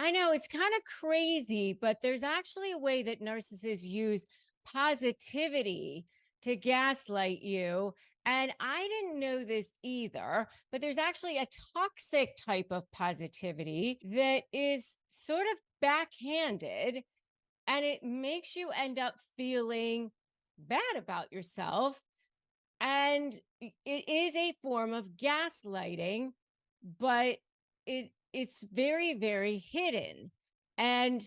I know it's kind of crazy, but there's actually a way that narcissists use positivity to gaslight you. And I didn't know this either, but there's actually a toxic type of positivity that is sort of backhanded, and it makes you end up feeling bad about yourself. And it is a form of gaslighting, but it's very, very hidden. And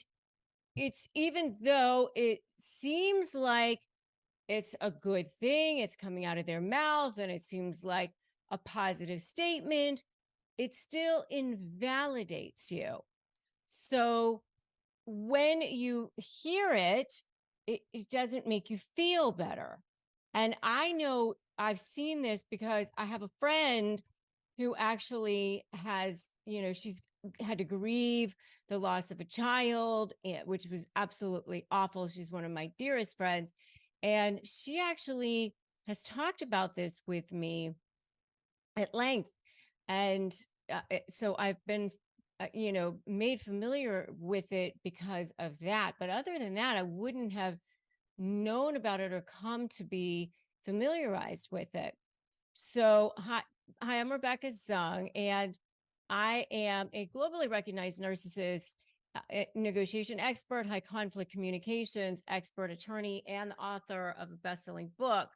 it's, even though it seems like it's a good thing, it's coming out of their mouth and it seems like a positive statement, it still invalidates you. So when you hear it, it doesn't make you feel better. And I know I've seen this because I have a friend who actually has, she's had to grieve the loss of a child, which was absolutely awful. She's one of my dearest friends. And she actually has talked about this with me at length. And so I've been, made familiar with it because of that. But other than that, I wouldn't have known about it or come to be familiarized with it. So, hi, I'm Rebecca Zung, and I am a globally recognized narcissist negotiation expert, high conflict communications expert, attorney, and the author of a best-selling book,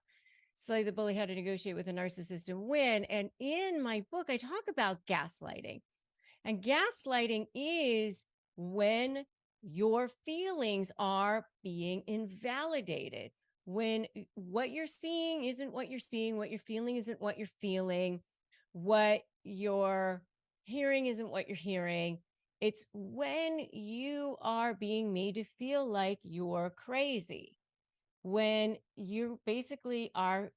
Slay the Bully: How to Negotiate with a Narcissist and Win. And in my book, I talk about gaslighting. And gaslighting is when your feelings are being invalidated, when what you're seeing isn't what you're seeing, what you're feeling isn't what you're feeling, what you're hearing isn't what you're hearing. It's when you are being made to feel like you're crazy, when you basically are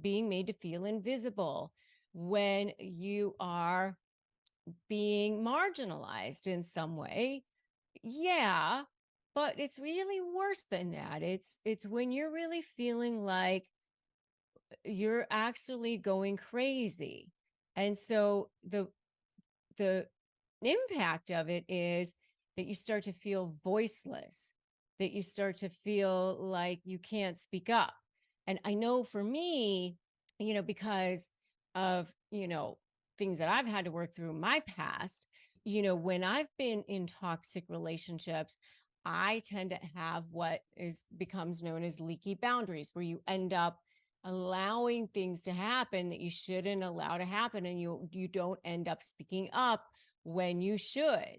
being made to feel invisible, when you are being marginalized in some way. Yeah, but it's really worse than that. It's when you're really feeling like you're actually going crazy. And so the impact of it is that you start to feel voiceless, that you start to feel like you can't speak up. And I know for me, because of, things that I've had to work through in my past, when I've been in toxic relationships, I tend to have what is becomes known as leaky boundaries, where you end up allowing things to happen that you shouldn't allow to happen, and you don't end up speaking up when you should.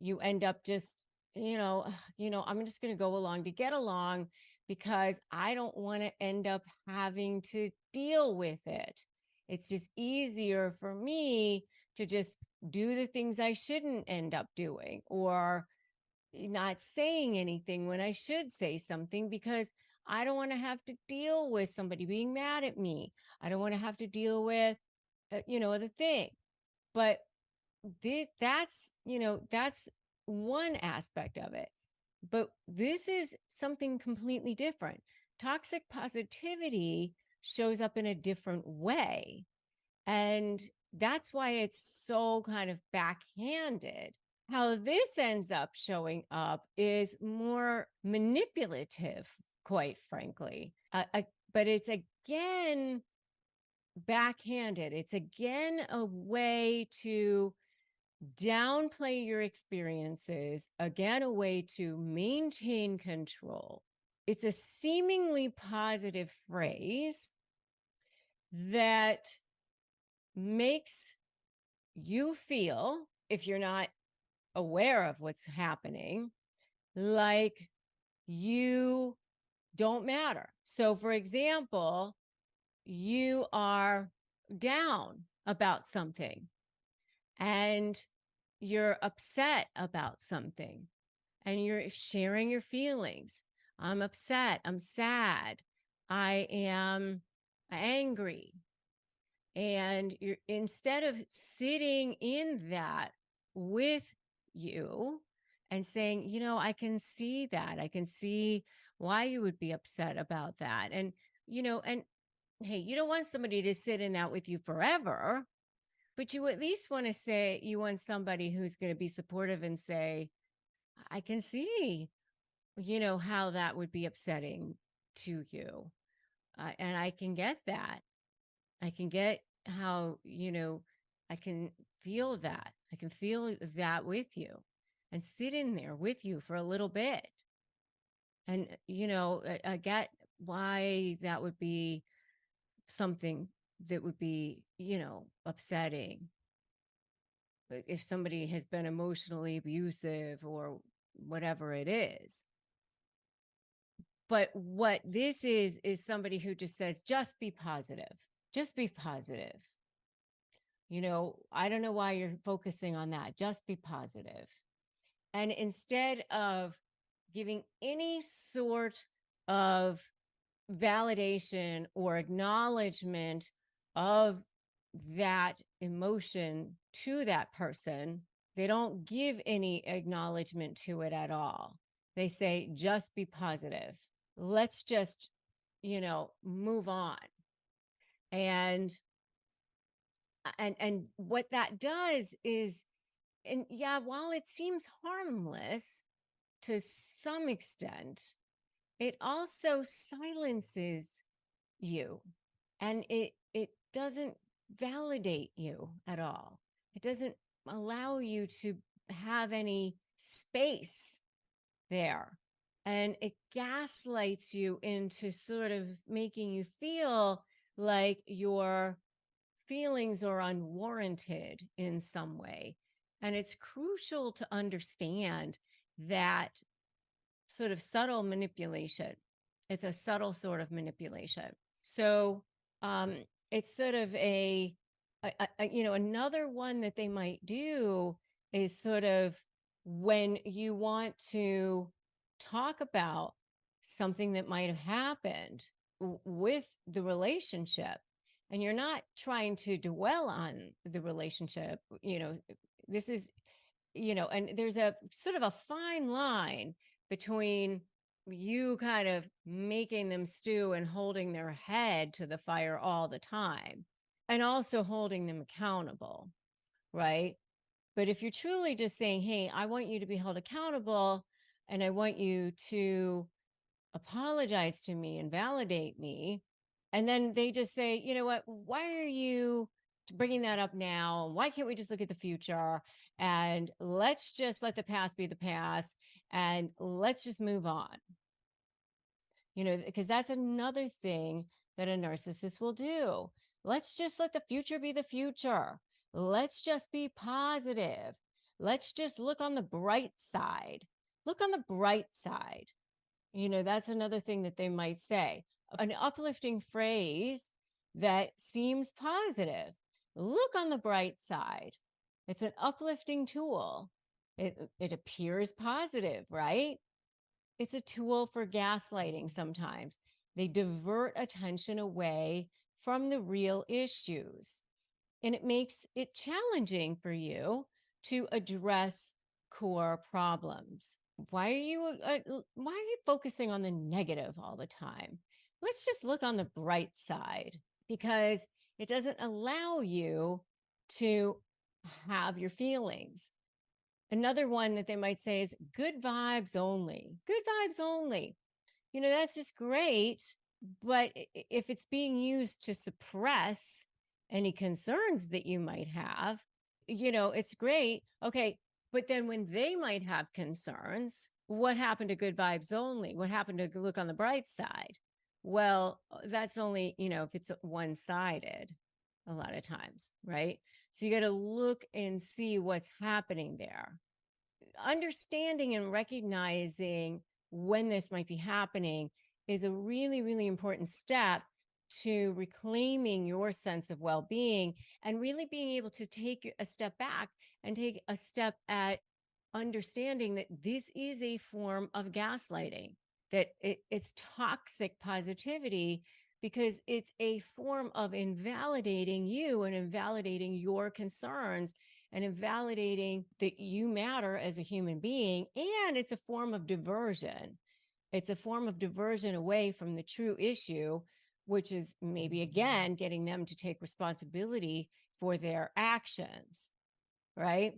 You end up just, I'm just going to go along to get along because I don't want to end up having to deal with it. It's just easier for me to just do the things I shouldn't end up doing, or not saying anything when I should say something, because I don't want to have to deal with somebody being mad at me. I don't want to have to deal with, the thing. But that's one aspect of it. But this is something completely different. Toxic positivity shows up in a different way. And that's why it's so kind of backhanded. How this ends up showing up is more manipulative, quite frankly. But it's again backhanded. It's again a way to downplay your experiences, again, a way to maintain control. It's a seemingly positive phrase that makes you feel, if you're not aware of what's happening, like you don't matter. So, for example, you are down about something and you're upset about something and you're sharing your feelings. I'm upset. I'm sad. I am angry. And you're, instead of sitting in that with you and saying, I can see that. I can see why you would be upset about that. And hey, you don't want somebody to sit in that with you forever. But you at least want to say, you want somebody who's going to be supportive and say, I can see, how that would be upsetting to you. And I can get that. I can get how, I can feel that. I can feel that with you and sit in there with you for a little bit. And, I get why that would be something that would be, upsetting. But if somebody has been emotionally abusive or whatever it is. But what this is somebody who just says, just be positive. Just be positive. I don't know why you're focusing on that. Just be positive. And instead of giving any sort of validation or acknowledgement of that emotion to that person, they don't give any acknowledgement to it at all. They say, just be positive. Let's just, move on. And what that does is, and yeah, while it seems harmless to some extent, it also silences you, and it doesn't validate you at all. It doesn't allow you to have any space there. And it gaslights you into sort of making you feel like your feelings are unwarranted in some way. And it's crucial to understand that sort of subtle manipulation. It's a subtle sort of manipulation. So it's sort of another one that they might do is sort of when you want to talk about something that might have happened with the relationship, and you're not trying to dwell on the relationship, this is, and there's a sort of a fine line between you kind of making them stew and holding their head to the fire all the time, and also holding them accountable, right? But if you're truly just saying, hey, I want you to be held accountable and I want you to apologize to me and validate me, and then they just say, you know what, why are you bringing that up now? Why can't we just look at the future and let's just let the past be the past and let's just move on? Because that's another thing that a narcissist will do. Let's just let the future be the future. Let's just be positive. Let's just look on the bright side. Look on the bright side. That's another thing that they might say. An uplifting phrase that seems positive. Look on the bright side. It's an uplifting tool. It appears positive, right? It's a tool for gaslighting sometimes. They divert attention away from the real issues. And it makes it challenging for you to address core problems. Why are you focusing on the negative all the time? Let's just look on the bright side, because it doesn't allow you to have your feelings. Another one that they might say is good vibes only. Good vibes only. That's just great. But if it's being used to suppress any concerns that you might have, it's great. Okay. But then when they might have concerns, what happened to good vibes only? What happened to look on the bright side? Well, that's only, if it's one-sided a lot of times, right? So you got to look and see what's happening there. Understanding and recognizing when this might be happening is a really, really important step to reclaiming your sense of well-being and really being able to take a step back and take a step at understanding that this is a form of gaslighting, that it's toxic positivity, because it's a form of invalidating you and invalidating your concerns and invalidating that you matter as a human being. And it's a form of diversion. It's a form of diversion away from the true issue, which is maybe, again, getting them to take responsibility for their actions, right?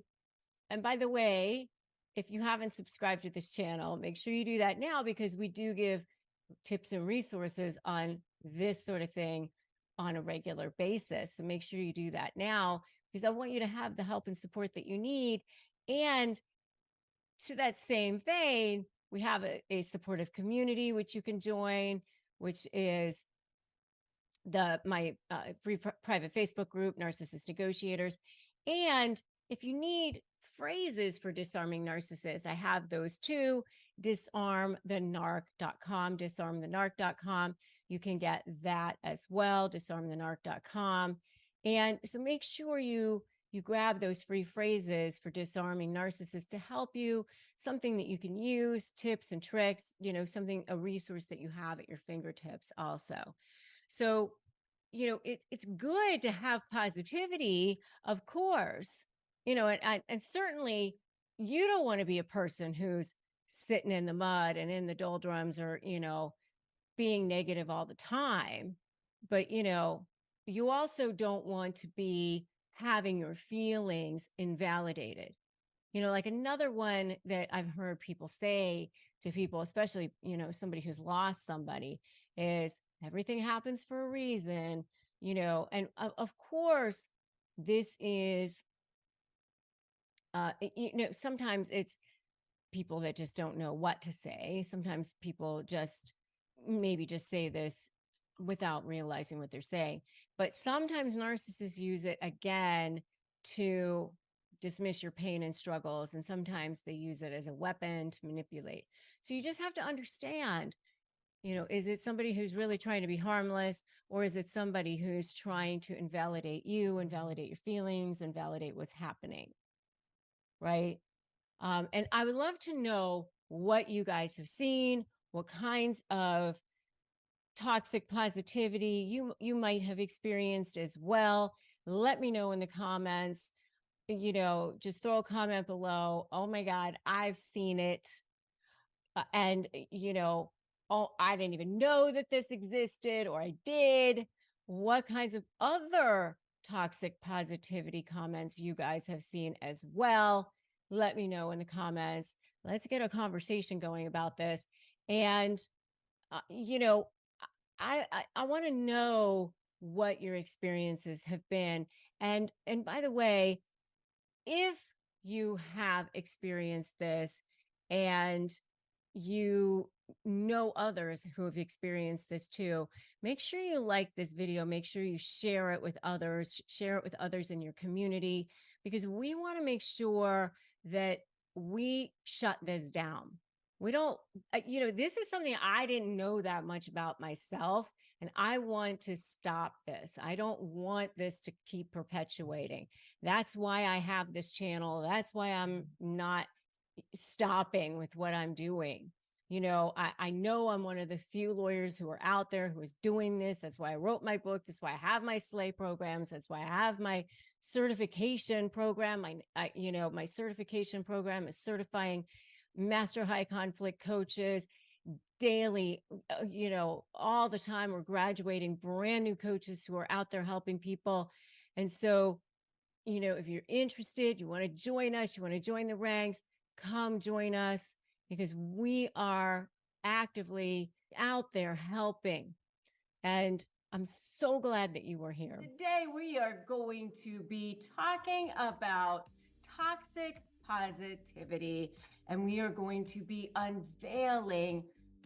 And by the way, if you haven't subscribed to this channel, make sure you do that now, because we do give tips and resources on this sort of thing on a regular basis. So make sure you do that now, because I want you to have the help and support that you need. And to that same vein, we have a supportive community which you can join, which is my free private Facebook group, Narcissist Negotiators. And if you need phrases for disarming narcissists, I have those too. Disarmthenarc.com, disarmthenarc.com. You can get that as well, disarmthenarc.com. And so make sure you grab those free phrases for disarming narcissists to help you, something that you can use, tips and tricks, something, a resource that you have at your fingertips also. So, it's good to have positivity, of course, and certainly you don't want to be a person who's sitting in the mud and in the doldrums, or, being negative all the time. But, you also don't want to be having your feelings invalidated. Like another one that I've heard people say to people, especially, somebody who's lost somebody, is everything happens for a reason, and of course, this is, sometimes it's people that just don't know what to say. Sometimes people just maybe just say this without realizing what they're saying. But sometimes narcissists use it again to dismiss your pain and struggles. And sometimes they use it as a weapon to manipulate. So you just have to understand, is it somebody who's really trying to be harmless, or is it somebody who's trying to invalidate you, invalidate your feelings, invalidate what's happening? Right. And I would love to know what you guys have seen, what kinds of toxic positivity you might have experienced as well. Let me know in the comments. Just throw a comment below. Oh my God, I've seen it. And oh, I didn't even know that this existed, or I did. What kinds of other toxic positivity comments you guys have seen as well? Let me know in the comments. Let's get a conversation going about this. And I want to know what your experiences have been. And by the way, if you have experienced this and you know others who have experienced this too, make sure you like this video. Make sure you share it with others, share it with others in your community, because we want to make sure that we shut this down. We don't, this is something I didn't know that much about myself, and I want to stop this. I don't want this to keep perpetuating. That's why I have this channel. That's why I'm not stopping with what I'm doing. I know I'm one of the few lawyers who are out there who is doing this. That's why I wrote my book. That's why I have my SLAY programs. That's why I have my certification program. My certification program is certifying master high conflict coaches daily. All the time we're graduating brand new coaches who are out there helping people. And so, if you're interested, you want to join us, you want to join the ranks, come join us, because we are actively out there helping. And I'm so glad that you were here. Today, we are going to be talking about toxic positivity, and we are going to be unveiling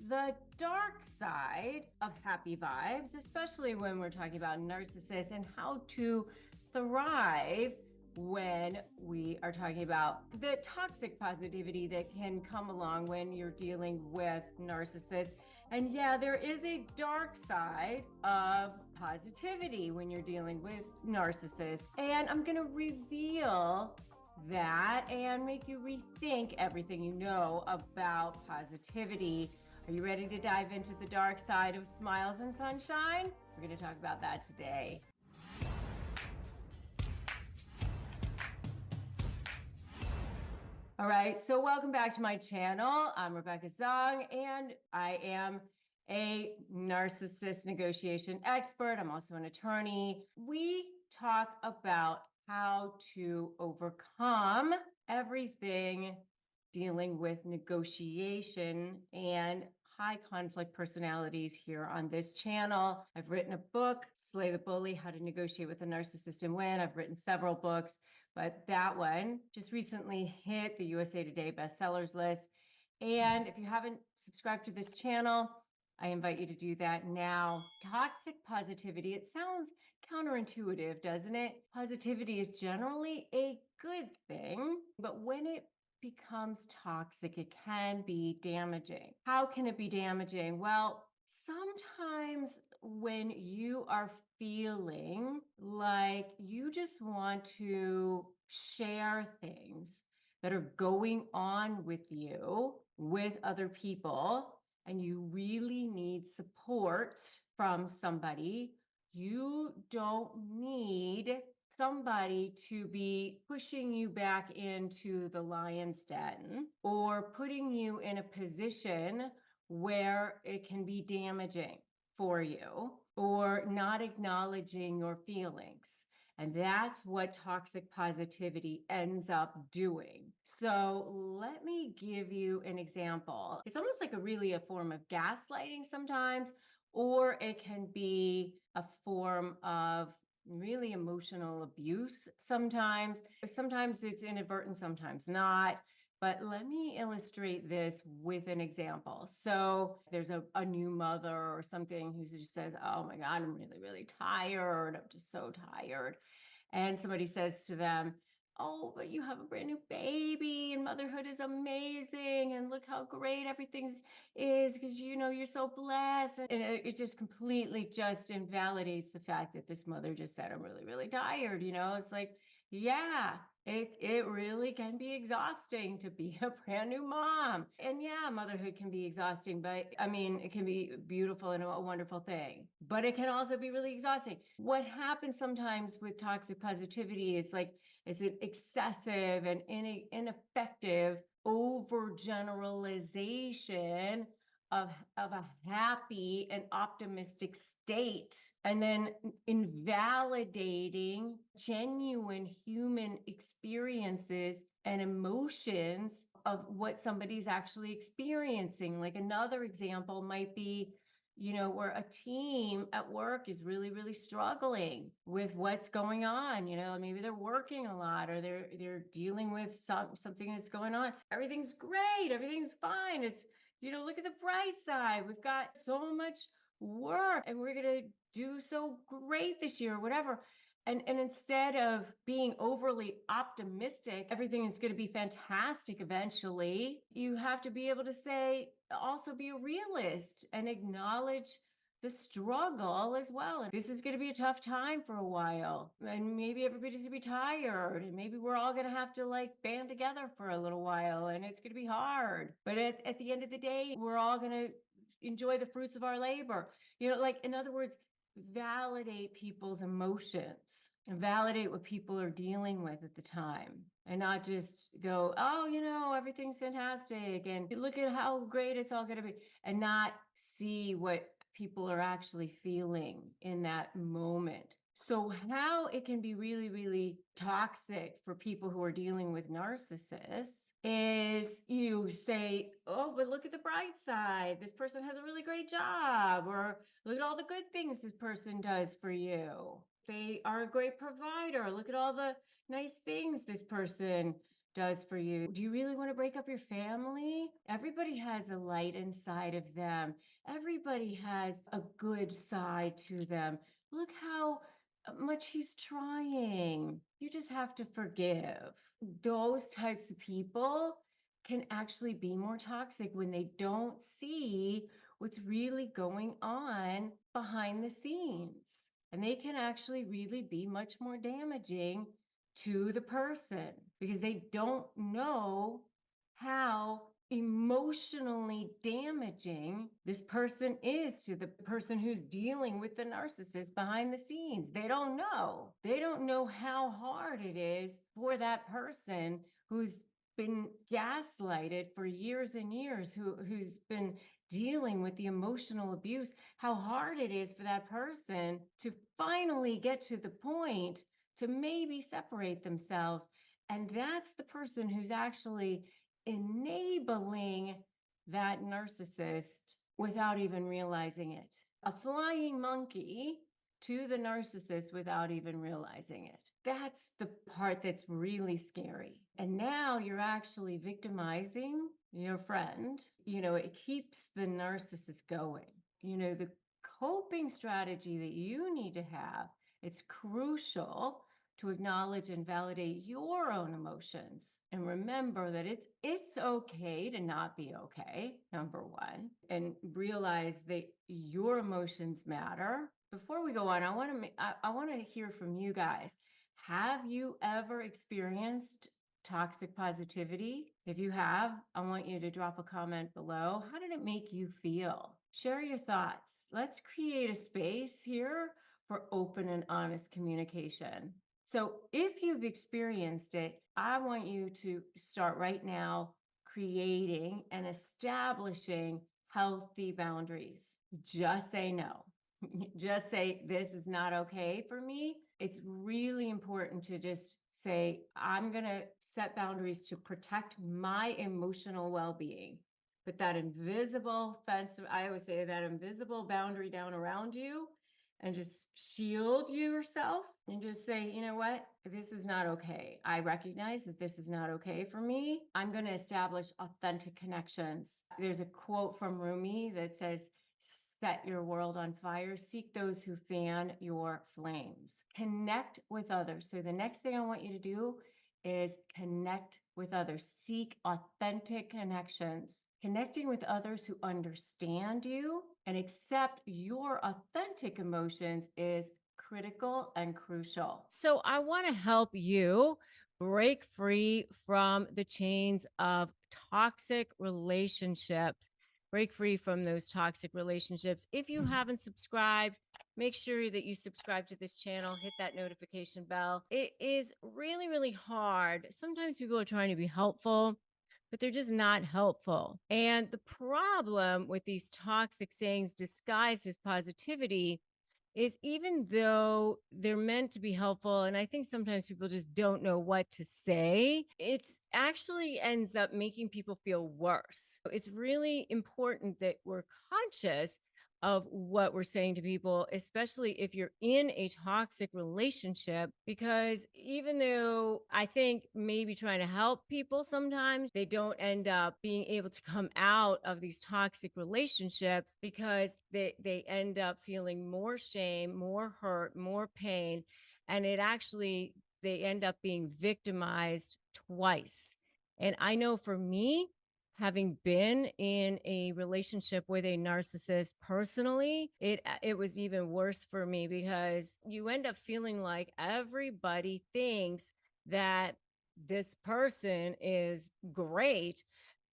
the dark side of happy vibes, especially when we're talking about narcissists, and how to thrive when we are talking about the toxic positivity that can come along when you're dealing with narcissists. And yeah, there is a dark side of positivity when you're dealing with narcissists. And I'm going to reveal that and make you rethink everything you know about positivity. Are you ready to dive into the dark side of smiles and sunshine? We're going to talk about that today. All right, so welcome back to my channel. I'm Rebecca Zong, and I am a narcissist negotiation expert. I'm also an attorney. We talk about how to overcome everything dealing with negotiation and high conflict personalities here on this channel. I've written a book, Slay the Bully, How to Negotiate with a Narcissist and Win. I've written several books, but that one just recently hit the USA Today bestsellers list. And if you haven't subscribed to this channel, I invite you to do that now. Toxic positivity, it sounds counterintuitive, doesn't it? Positivity is generally a good thing, but when it becomes toxic, it can be damaging. How can it be damaging? Well, sometimes when you are feeling like you just want to share things that are going on with you with other people, and you really need support from somebody, you don't need somebody to be pushing you back into the lion's den or putting you in a position where it can be damaging for you or not acknowledging your feelings. And that's what toxic positivity ends up doing. So let me give you an example. It's almost like a form of gaslighting sometimes, or it can be a form of really emotional abuse sometimes. Sometimes it's inadvertent, sometimes not. But let me illustrate this with an example. So there's a new mother or something who just says, oh my God, I'm really, really tired. I'm just so tired. And somebody says to them, oh, but you have a brand new baby and motherhood is amazing. And look how great everything is because, you know, you're so blessed. And it just completely just invalidates the fact that this mother just said, I'm really, really tired. You know, it's like, yeah, it really can be exhausting to be a brand new mom. And yeah, motherhood can be exhausting, but I mean, it can be beautiful and a wonderful thing, but it can also be really exhausting. What happens sometimes with toxic positivity is like, it's an excessive and ineffective overgeneralization of a happy and optimistic state, and then invalidating genuine human experiences and emotions of what somebody's actually experiencing. Like another example might be, you know, where a team at work is really, really struggling with what's going on. You know, maybe they're working a lot or they're dealing with something that's going on. Everything's great, everything's fine. It's, you know, look at the bright side. We've got so much work and we're going to do so great this year, or whatever. And instead of being overly optimistic, everything is going to be fantastic eventually, you have to be able to say, also be a realist and acknowledge the struggle as well. And this is going to be a tough time for a while. And maybe everybody's going to be tired. And maybe we're all going to have to like band together for a little while. And it's going to be hard. But at the end of the day, we're all going to enjoy the fruits of our labor. You know, like in other words, validate people's emotions and validate what people are dealing with at the time, and not just go, oh, you know, everything's fantastic and look at how great it's all going to be, and not see what people are actually feeling in that moment. So how it can be really, really toxic for people who are dealing with narcissists is you say, oh, but look at the bright side. This person has a really great job, or look at all the good things this person does for you. They are a great provider. Look at all the nice things this person does for you. Do you really want to break up your family? Everybody has a light inside of them. Everybody has a good side to them. Look how much he's trying. You just have to forgive. Those types of people can actually be more toxic when they don't see what's really going on behind the scenes. And they can actually really be much more damaging to the person because they don't know how emotionally damaging this person is to the person who's dealing with the narcissist behind the scenes. They don't know. They don't know how hard it is for that person who's been gaslighted for years and years, who's been dealing with the emotional abuse, how hard it is for that person to finally get to the point to maybe separate themselves. And that's the person who's actually enabling that narcissist without even realizing it. A flying monkey to the narcissist without even realizing it. That's the part that's really scary. And now you're actually victimizing your friend. It keeps the narcissist going. The coping strategy that you need to have, it's crucial to acknowledge and validate your own emotions and remember that it's okay to not be okay, number one, and realize that your emotions matter. Before we go on, I want to hear from you guys. Have you ever experienced toxic positivity? If you have, I want you to drop a comment below. How did it make you feel? Share your thoughts. Let's create a space here for open and honest communication. So if you've experienced it, I want you to start right now creating and establishing healthy boundaries. Just say no. Just say, this is not okay for me. It's really important to just say, I'm going to set boundaries to protect my emotional well being. Put that invisible fence, I always say that invisible boundary down around you and just shield yourself and just say, you know what? This is not okay. I recognize that this is not okay for me. I'm going to establish authentic connections. There's a quote from Rumi that says, set your world on fire, seek those who fan your flames, connect with others. So the next thing I want you to do is connect with others, seek authentic connections. Connecting with others who understand you and accept your authentic emotions is critical and crucial. So I want to help you break free from the chains of toxic relationships, break free from those toxic relationships. If you haven't subscribed, make sure that you subscribe to this channel, hit that notification bell. It is really, really hard. Sometimes people are trying to be helpful, but they're just not helpful. And the problem with these toxic sayings disguised as positivity is, even though they're meant to be helpful, and I think sometimes people just don't know what to say, it's actually ends up making people feel worse. It's really important that we're conscious of what we're saying to people, especially if you're in a toxic relationship, because even though I think maybe trying to help people, sometimes they don't end up being able to come out of these toxic relationships because they end up feeling more shame, more hurt, more pain, and they end up being victimized twice. And I know for me, having been in a relationship with a narcissist personally, it was even worse for me, because you end up feeling like everybody thinks that this person is great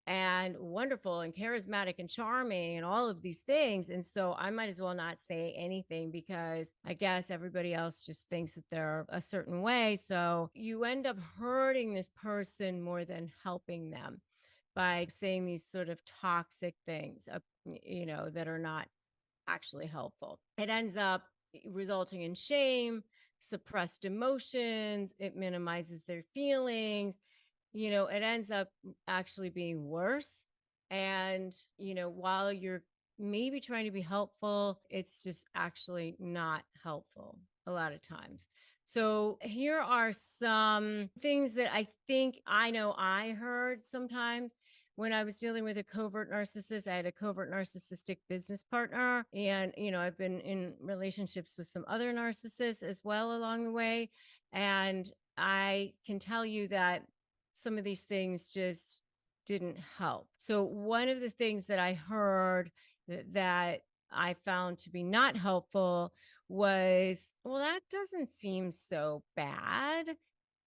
and wonderful and charismatic and charming and all of these things. And so I might as well not say anything, because I guess everybody else just thinks that they're a certain way. So you end up hurting this person more than helping them by saying these sort of toxic things, that are not actually helpful. It ends up resulting in shame, suppressed emotions, it minimizes their feelings. It ends up actually being worse. And, while you're maybe trying to be helpful, it's just actually not helpful a lot of times. So, here are some things that I think I know I heard sometimes when I was dealing with a covert narcissist. I had a covert narcissistic business partner, and, I've been in relationships with some other narcissists as well along the way. And I can tell you that some of these things just didn't help. So, one of the things that I heard that I found to be not helpful was, well, that doesn't seem so bad.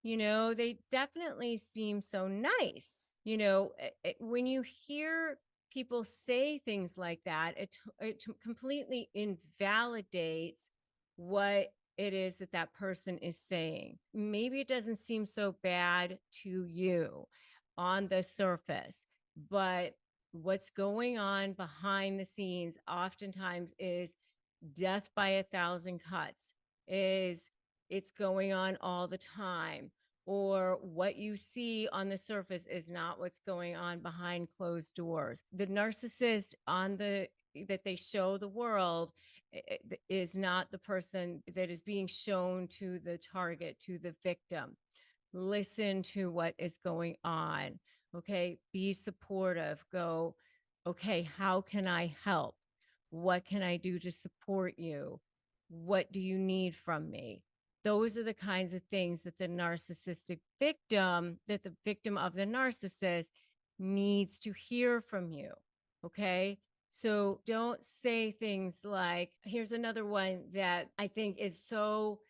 They definitely seem so nice. When you hear people say things like that, it completely invalidates what it is that that person is saying. Maybe it doesn't seem so bad to you on the surface, but what's going on behind the scenes oftentimes is death by a thousand cuts, is it's going on all the time, or what you see on the surface is not what's going on behind closed doors. The narcissist on the that they show the world is not the person that is being shown to the target, to the victim. Listen to what is going on. Okay. Be supportive. Go, okay, how can I help? What can I do to support you? What do you need from me? Those are the kinds of things that the narcissistic victim, that the victim of the narcissist needs to hear from you. Okay. So don't say things like, here's another one that I think is so,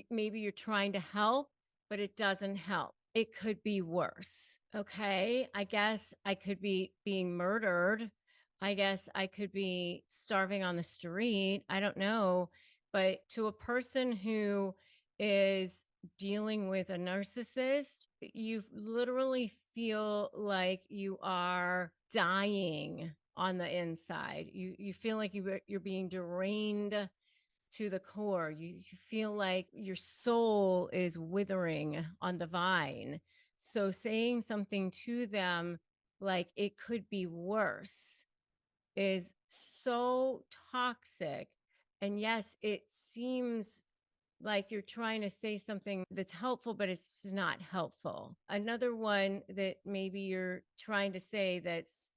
maybe you're trying to help, but it doesn't help. It could be worse. Okay. I guess I could be being murdered. I guess I could be starving on the street. I don't know. But to a person who is dealing with a narcissist, you literally feel like you are dying on the inside. You feel like you're being drained to the core. You feel like your soul is withering on the vine. So saying something to them like it could be worse is so toxic. And yes, it seems like you're trying to say something that's helpful, but it's not helpful. Another one that maybe you're trying to say that's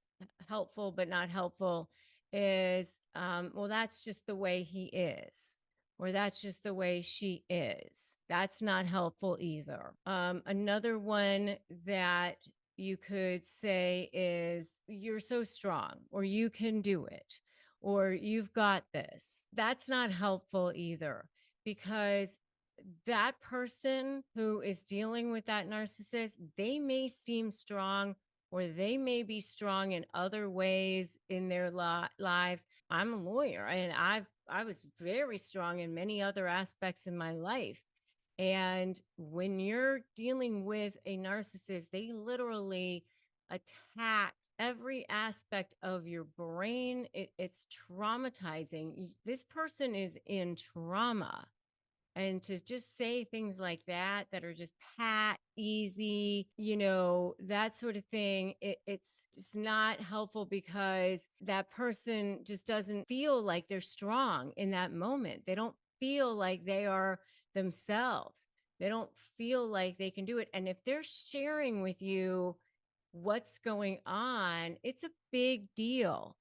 helpful, but not helpful is, well, that's just the way he is, or that's just the way she is. That's not helpful either. Another one that you could say is, you're so strong, or you can do it, or you've got this. That's not helpful either, because that person who is dealing with that narcissist, they may seem strong, or they may be strong in other ways in their lives. I'm a lawyer, and I was very strong in many other aspects in my life. And when you're dealing with a narcissist, they literally attack every aspect of your brain. It's traumatizing. This person is in trauma, and to just say things like that are just pat, easy, that sort of thing, it's just not helpful, because that person just doesn't feel like they're strong in that moment. They don't feel like they are themselves. They don't feel like they can do it. And if they're sharing with you what's going on, it's a big deal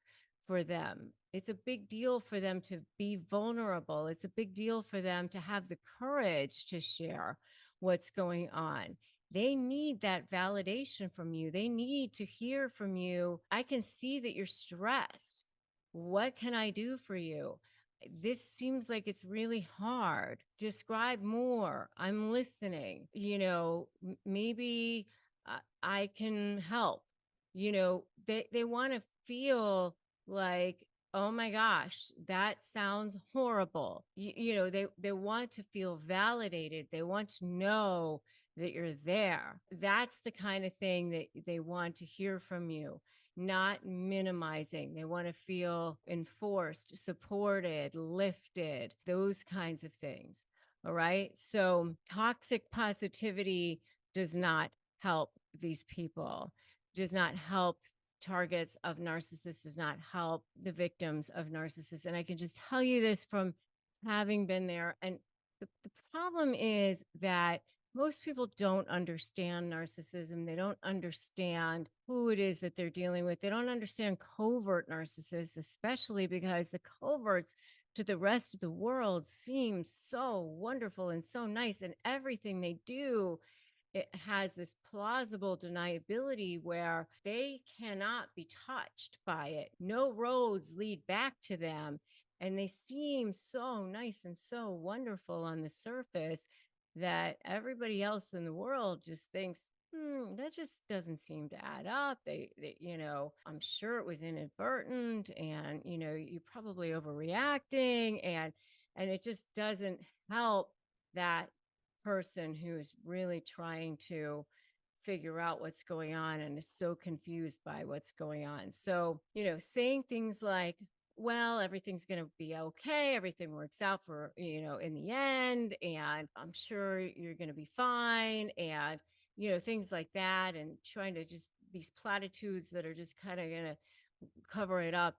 for them. It's a big deal for them to be vulnerable. It's a big deal for them to have the courage to share what's going on. They need that validation from you. They need to hear from you. I can see that you're stressed. What can I do for you? This seems like it's really hard. Describe more. I'm listening. Maybe I can help. They want to feel like, oh my gosh, that sounds horrible. They want to feel validated. They want to know that you're there. That's the kind of thing that they want to hear from you, not minimizing. They want to feel enforced, supported, lifted, those kinds of things. All right. So toxic positivity does not help these people, does not help targets of narcissists, does not help the victims of narcissists. And I can just tell you this from having been there. And the problem is that most people don't understand narcissism. They don't understand who it is that they're dealing with. They don't understand covert narcissists, especially because the coverts to the rest of the world seem so wonderful and so nice. And everything they do, it has this plausible deniability where they cannot be touched by it. No roads lead back to them. And they seem so nice and so wonderful on the surface that everybody else in the world just thinks, that just doesn't seem to add up. I'm sure it was inadvertent, and, you're probably overreacting, and it just doesn't help that person who's really trying to figure out what's going on and is so confused by what's going on. So, saying things like, well, everything's going to be okay. Everything works out for, in the end. And I'm sure you're going to be fine. And, things like that. And trying to just these platitudes that are just kind of going to cover it up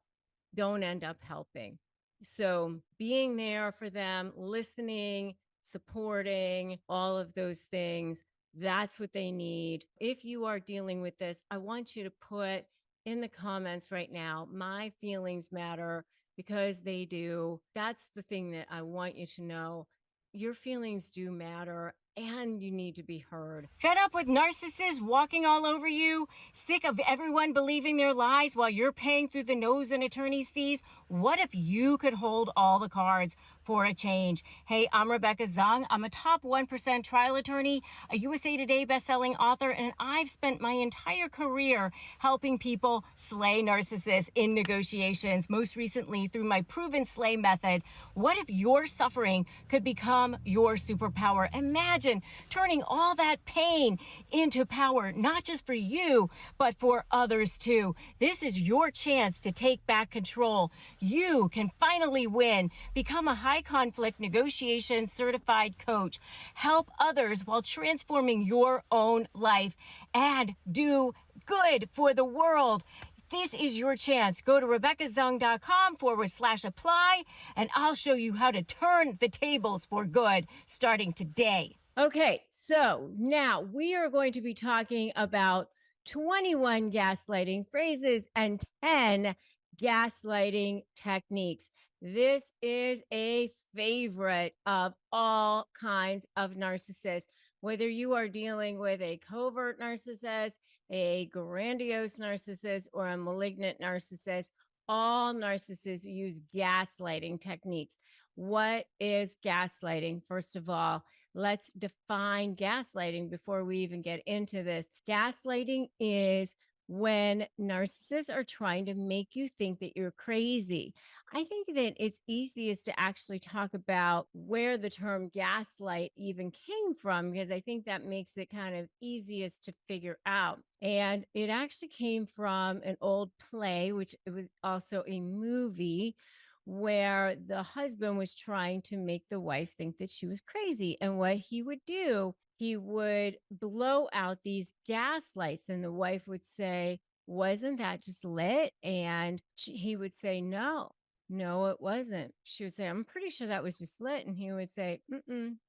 don't end up helping. So being there for them, listening, supporting, all of those things, that's what they need. If you are dealing with this, I want you to put in the comments right now, my feelings matter because they do. That's the thing that I want you to know. Your feelings do matter and you need to be heard. Fed up with narcissists walking all over you? Sick of everyone believing their lies while you're paying through the nose in attorney's fees? What if you could hold all the cards for a change? Hey, I'm Rebecca Zung. I'm a top 1% trial attorney, a USA Today bestselling author, and I've spent my entire career helping people slay narcissists in negotiations, most recently through my proven slay method. What if your suffering could become your superpower? Imagine turning all that pain into power, not just for you, but for others too. This is your chance to take back control. You can finally win. Become a high conflict negotiation certified coach. Help others while transforming your own life and do good for the world. This is your chance. Go to RebeccaZung.com/apply and I'll show you how to turn the tables for good starting today. Okay, so now we are going to be talking about 21 gaslighting phrases and 10 gaslighting techniques. This is a favorite of all kinds of narcissists, whether you are dealing with a covert narcissist, a grandiose narcissist, or a malignant narcissist. All narcissists use gaslighting techniques. What is gaslighting? First of all, let's define gaslighting before we even get into this. Gaslighting is when narcissists are trying to make you think that you're crazy. I think that it's easiest to actually talk about where the term gaslight even came from, because I think that makes it kind of easiest to figure out. And it actually came from an old play, which it was also a movie where the husband was trying to make the wife think that she was crazy. And what he would do, he would blow out these gas lights, and the wife would say, "Wasn't that just lit?" And he would say, "No, no, it wasn't." She would say, "I'm pretty sure that was just lit." And he would say,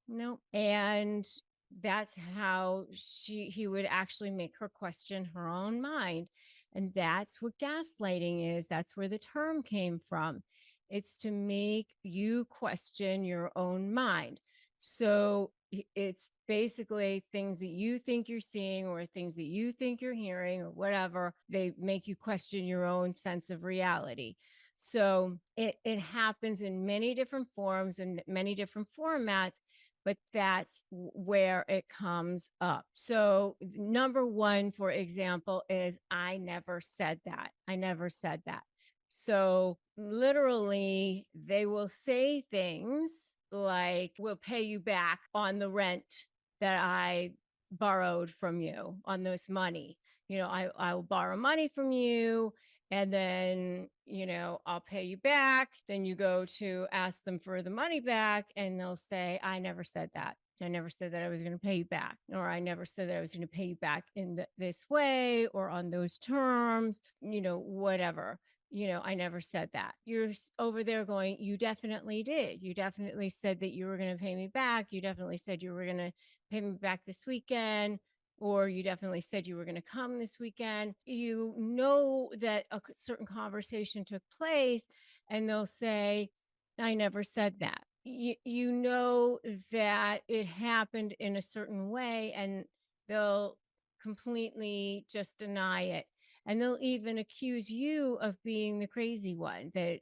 "No." And that's how he would actually make her question her own mind. And that's what gaslighting is. That's where the term came from. It's to make you question your own mind. So it's basically things that you think you're seeing or things that you think you're hearing or whatever. They make you question your own sense of reality. So it happens in many different forms and many different formats, but that's where it comes up. So number one, for example, is I never said that. I never said that. So literally, they will say things like, "We'll pay you back on the rent that I borrowed from you on this money. I will borrow money from you and then, I'll pay you back." Then you go to ask them for the money back and they'll say, "I never said that. I never said that I was going to pay you back, or I never said that I was going to pay you back in this way or on those terms, whatever. I never said that." You're over there going, "You definitely did. You definitely said that you were going to pay me back. You definitely said you were going to pay me back this weekend, or you definitely said you were going to come this weekend." You know that a certain conversation took place, and they'll say, "I never said that." You know that it happened in a certain way, and they'll completely just deny it. And they'll even accuse you of being the crazy one, that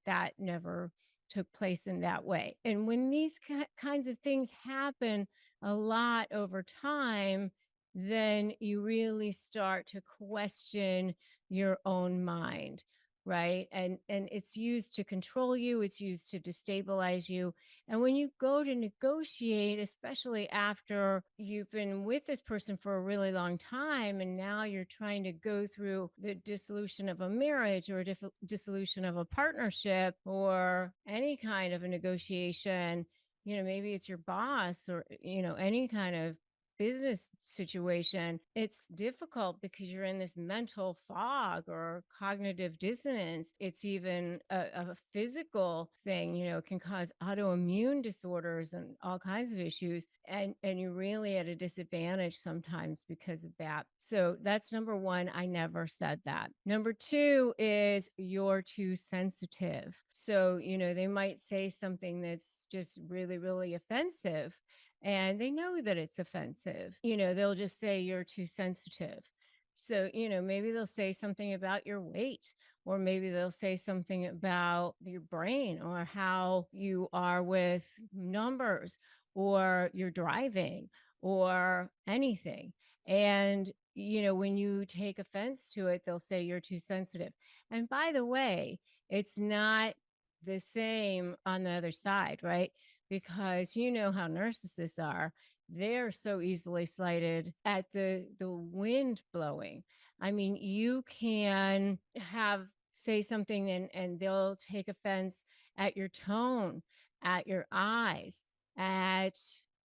that never took place in that way. And when these kinds of things happen a lot over time, then you really start to question your own mind. right? And it's used to control you, it's used to destabilize you. And when you go to negotiate, especially after you've been with this person for a really long time and now you're trying to go through the dissolution of a marriage or a dissolution of a partnership or any kind of a negotiation, maybe it's your boss or any kind of business situation, it's difficult because you're in this mental fog or cognitive dissonance. It's even a physical thing, it can cause autoimmune disorders and all kinds of issues. And you're really at a disadvantage sometimes because of that. So that's number one. I never said that. Number two is you're too sensitive. So, they might say something that's just really, really offensive and they know that it's offensive. They'll just say you're too sensitive. So, maybe they'll say something about your weight, or maybe they'll say something about your brain or how you are with numbers or your driving or anything. And, when you take offense to it, they'll say you're too sensitive. And by the way, it's not the same on the other side, right? Because you know how narcissists are. They're so easily slighted at the wind blowing. I mean, you can have say something and they'll take offense at your tone, at your eyes, at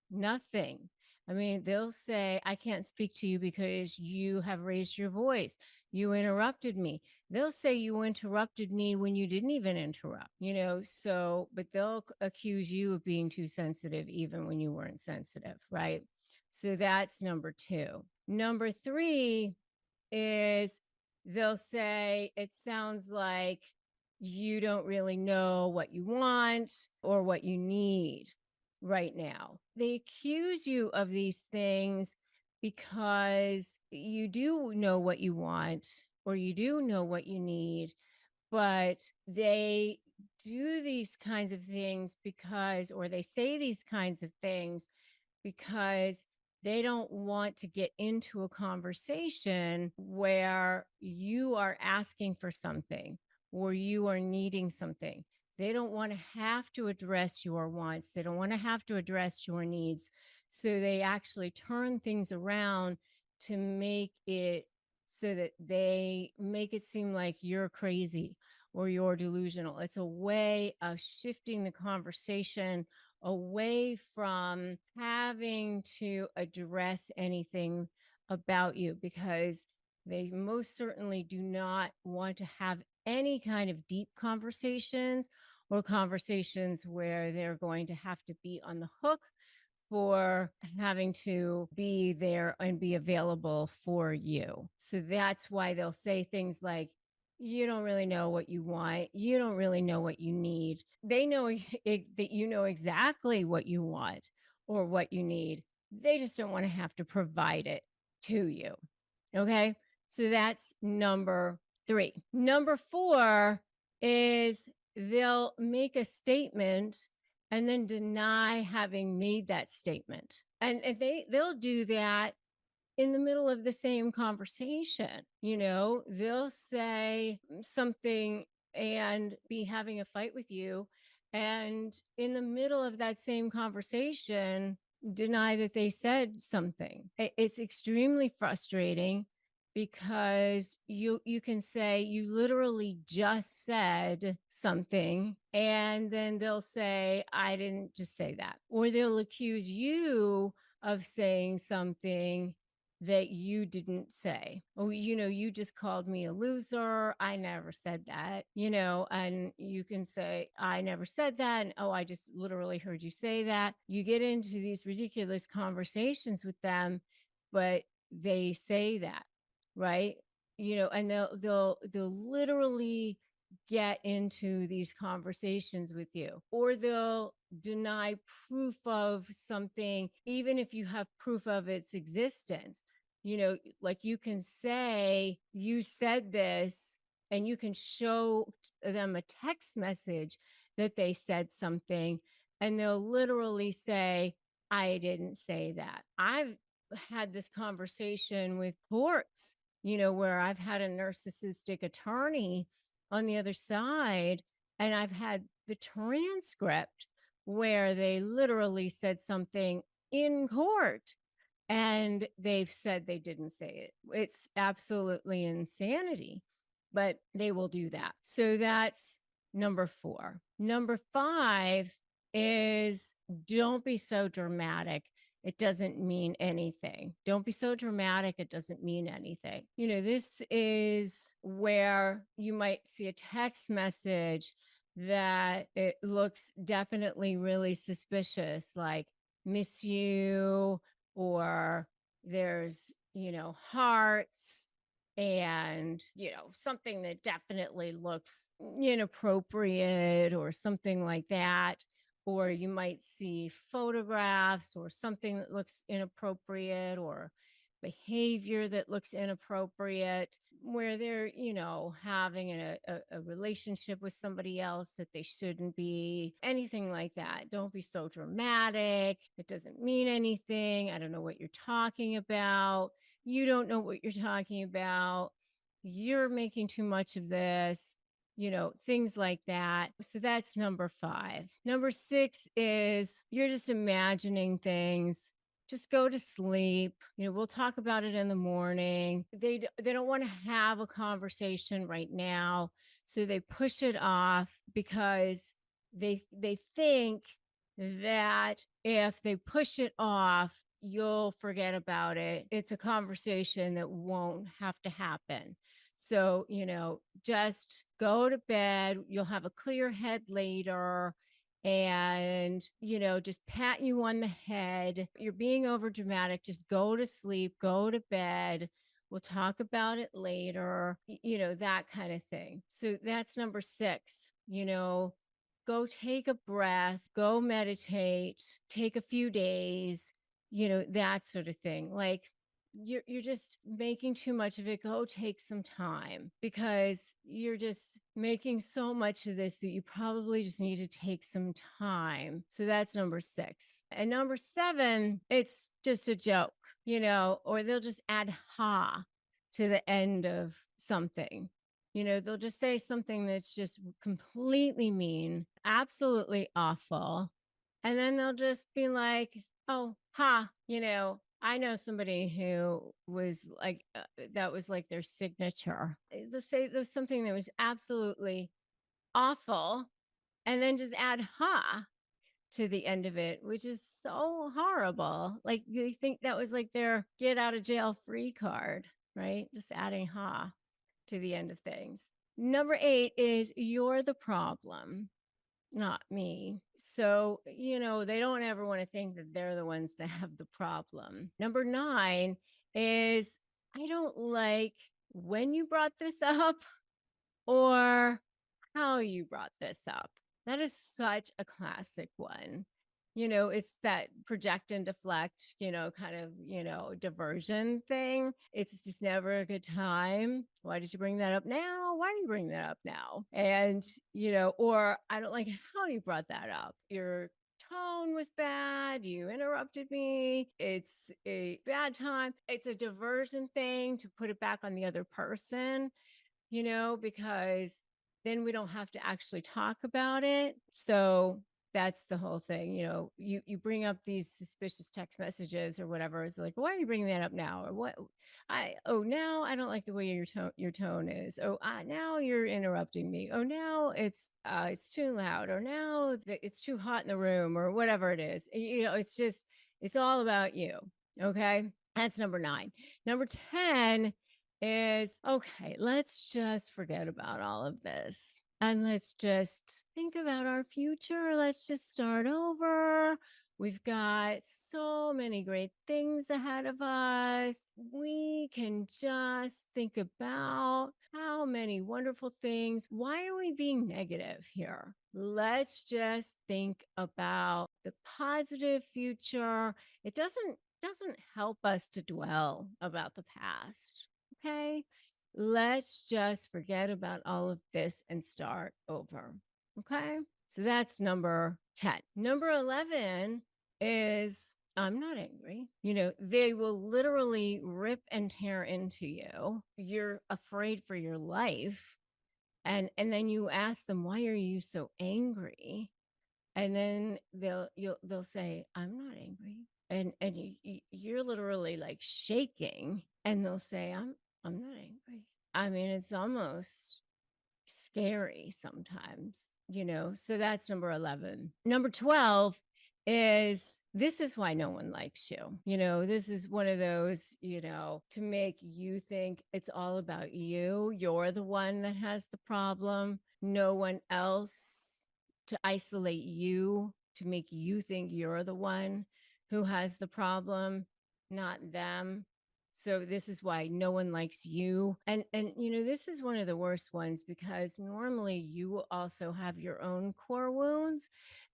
nothing. I mean, they'll say, I can't speak to you because you have raised your voice. You interrupted me. They'll say you interrupted me when you didn't even interrupt, so, but they'll accuse you of being too sensitive even when you weren't sensitive, right? So that's number two. Number three is they'll say, it sounds like you don't really know what you want or what you need right now. They accuse you of these things because you do know what you want or you do know what you need, but they do these kinds of things because, or they say these kinds of things because they don't want to get into a conversation where you are asking for something or you are needing something. They don't want to have to address your wants. They don't want to have to address your needs. So they actually turn things around to make it so that they make it seem like you're crazy or you're delusional. It's a way of shifting the conversation away from having to address anything about you because they most certainly do not want to have any kind of deep conversations or conversations where they're going to have to be on the hook for having to be there and be available for you. So that's why they'll say things like, you don't really know what you want. You don't really know what you need. They know that you know exactly what you want or what you need. They just don't want to have to provide it to you. Okay. So that's number three. Number four is they'll make a statement and then deny having made that statement. And they'll do that in the middle of the same conversation. They'll say something and be having a fight with you. And in the middle of that same conversation, deny that they said something. It's extremely frustrating because you can say you literally just said something and then they'll say I didn't just say that, or they'll accuse you of saying something that you didn't say. Oh, you just called me a loser. I never said that, and you can say, I never said that. And oh, I just literally heard you say that. You get into these ridiculous conversations with them, but they say that, right? And they'll literally get into these conversations with you, or they'll deny proof of something even if you have proof of its existence. Like you can say you said this and you can show them a text message that they said something and they'll literally say I didn't say that. I've had this conversation with courts, where I've had a narcissistic attorney on the other side. And I've had the transcript where they literally said something in court and they've said they didn't say it. It's absolutely insanity, but they will do that. So that's number 4. Number 5 is don't be so dramatic. It doesn't mean anything. Don't be so dramatic. It doesn't mean anything. This is where you might see a text message that it looks definitely really suspicious, like miss you, or there's, hearts and, something that definitely looks inappropriate or something like that. Or you might see photographs or something that looks inappropriate or behavior that looks inappropriate where they're, having a relationship with somebody else that they shouldn't be, anything like that. Don't be so dramatic. It doesn't mean anything. I don't know what you're talking about. You don't know what you're talking about. You're making too much of this, things like that. So that's number 5. Number 6 is you're just imagining things. Just go to sleep. We'll talk about it in the morning. They don't want to have a conversation right now, so they push it off because they think that if they push it off, you'll forget about it. It's a conversation that won't have to happen. So, just go to bed. You'll have a clear head later and, just pat you on the head. You're being over dramatic. Just go to sleep, go to bed. We'll talk about it later, that kind of thing. So that's number 6, go take a breath, go meditate, take a few days, that sort of thing. Like you're just making too much of it. Go take some time because you're just making so much of this that you probably just need to take some time. So that's number 6. And number 7, it's just a joke, or they'll just add ha to the end of something. They'll just say something that's just completely mean, absolutely awful. And then they'll just be like, oh, ha, I know somebody who was like, that was like their signature. They'll say there's something that was absolutely awful and then just add ha to the end of it, which is so horrible. Like they think that was like their get out of jail free card, right? Just adding ha to the end of things. Number 8 is you're the problem, not me. So, they don't ever want to think that they're the ones that have the problem. Number 9 is I don't like when you brought this up or how you brought this up. That is such a classic one. It's that project and deflect, kind of, diversion thing. It's just never a good time. Why did you bring that up now? Why do you bring that up now? And, or I don't like how you brought that up. Your tone was bad. You interrupted me. It's a bad time. It's a diversion thing to put it back on the other person, because then we don't have to actually talk about it. So that's the whole thing. You bring up these suspicious text messages or whatever. It's like, why are you bringing that up now? Or what? Now I don't like the way your tone is. Now you're interrupting me. Now it's too loud. Or now it's too hot in the room or whatever it is. It's all about you. Okay. That's number 9. Number 10 is okay, let's just forget about all of this and let's just think about our future. Let's just start over. We've got so many great things ahead of us. We can just think about how many wonderful things. Why are we being negative here? Let's just think about the positive future. It doesn't help us to dwell about the past. Okay. Let's just forget about all of this and start over. Okay. So that's number 10. Number 11 is I'm not angry. They will literally rip and tear into you. You're afraid for your life. And then you ask them, why are you so angry? And then they'll say, I'm not angry. And you're literally like shaking, and they'll say, I'm not angry. I mean, it's almost scary sometimes, So that's number 11. Number 12 is, this is why no one likes you. This is one of those, to make you think it's all about you. You're the one that has the problem, no one else, to isolate you, to make you think you're the one who has the problem, not them. So this is why no one likes you. And this is one of the worst ones, because normally you also have your own core wounds,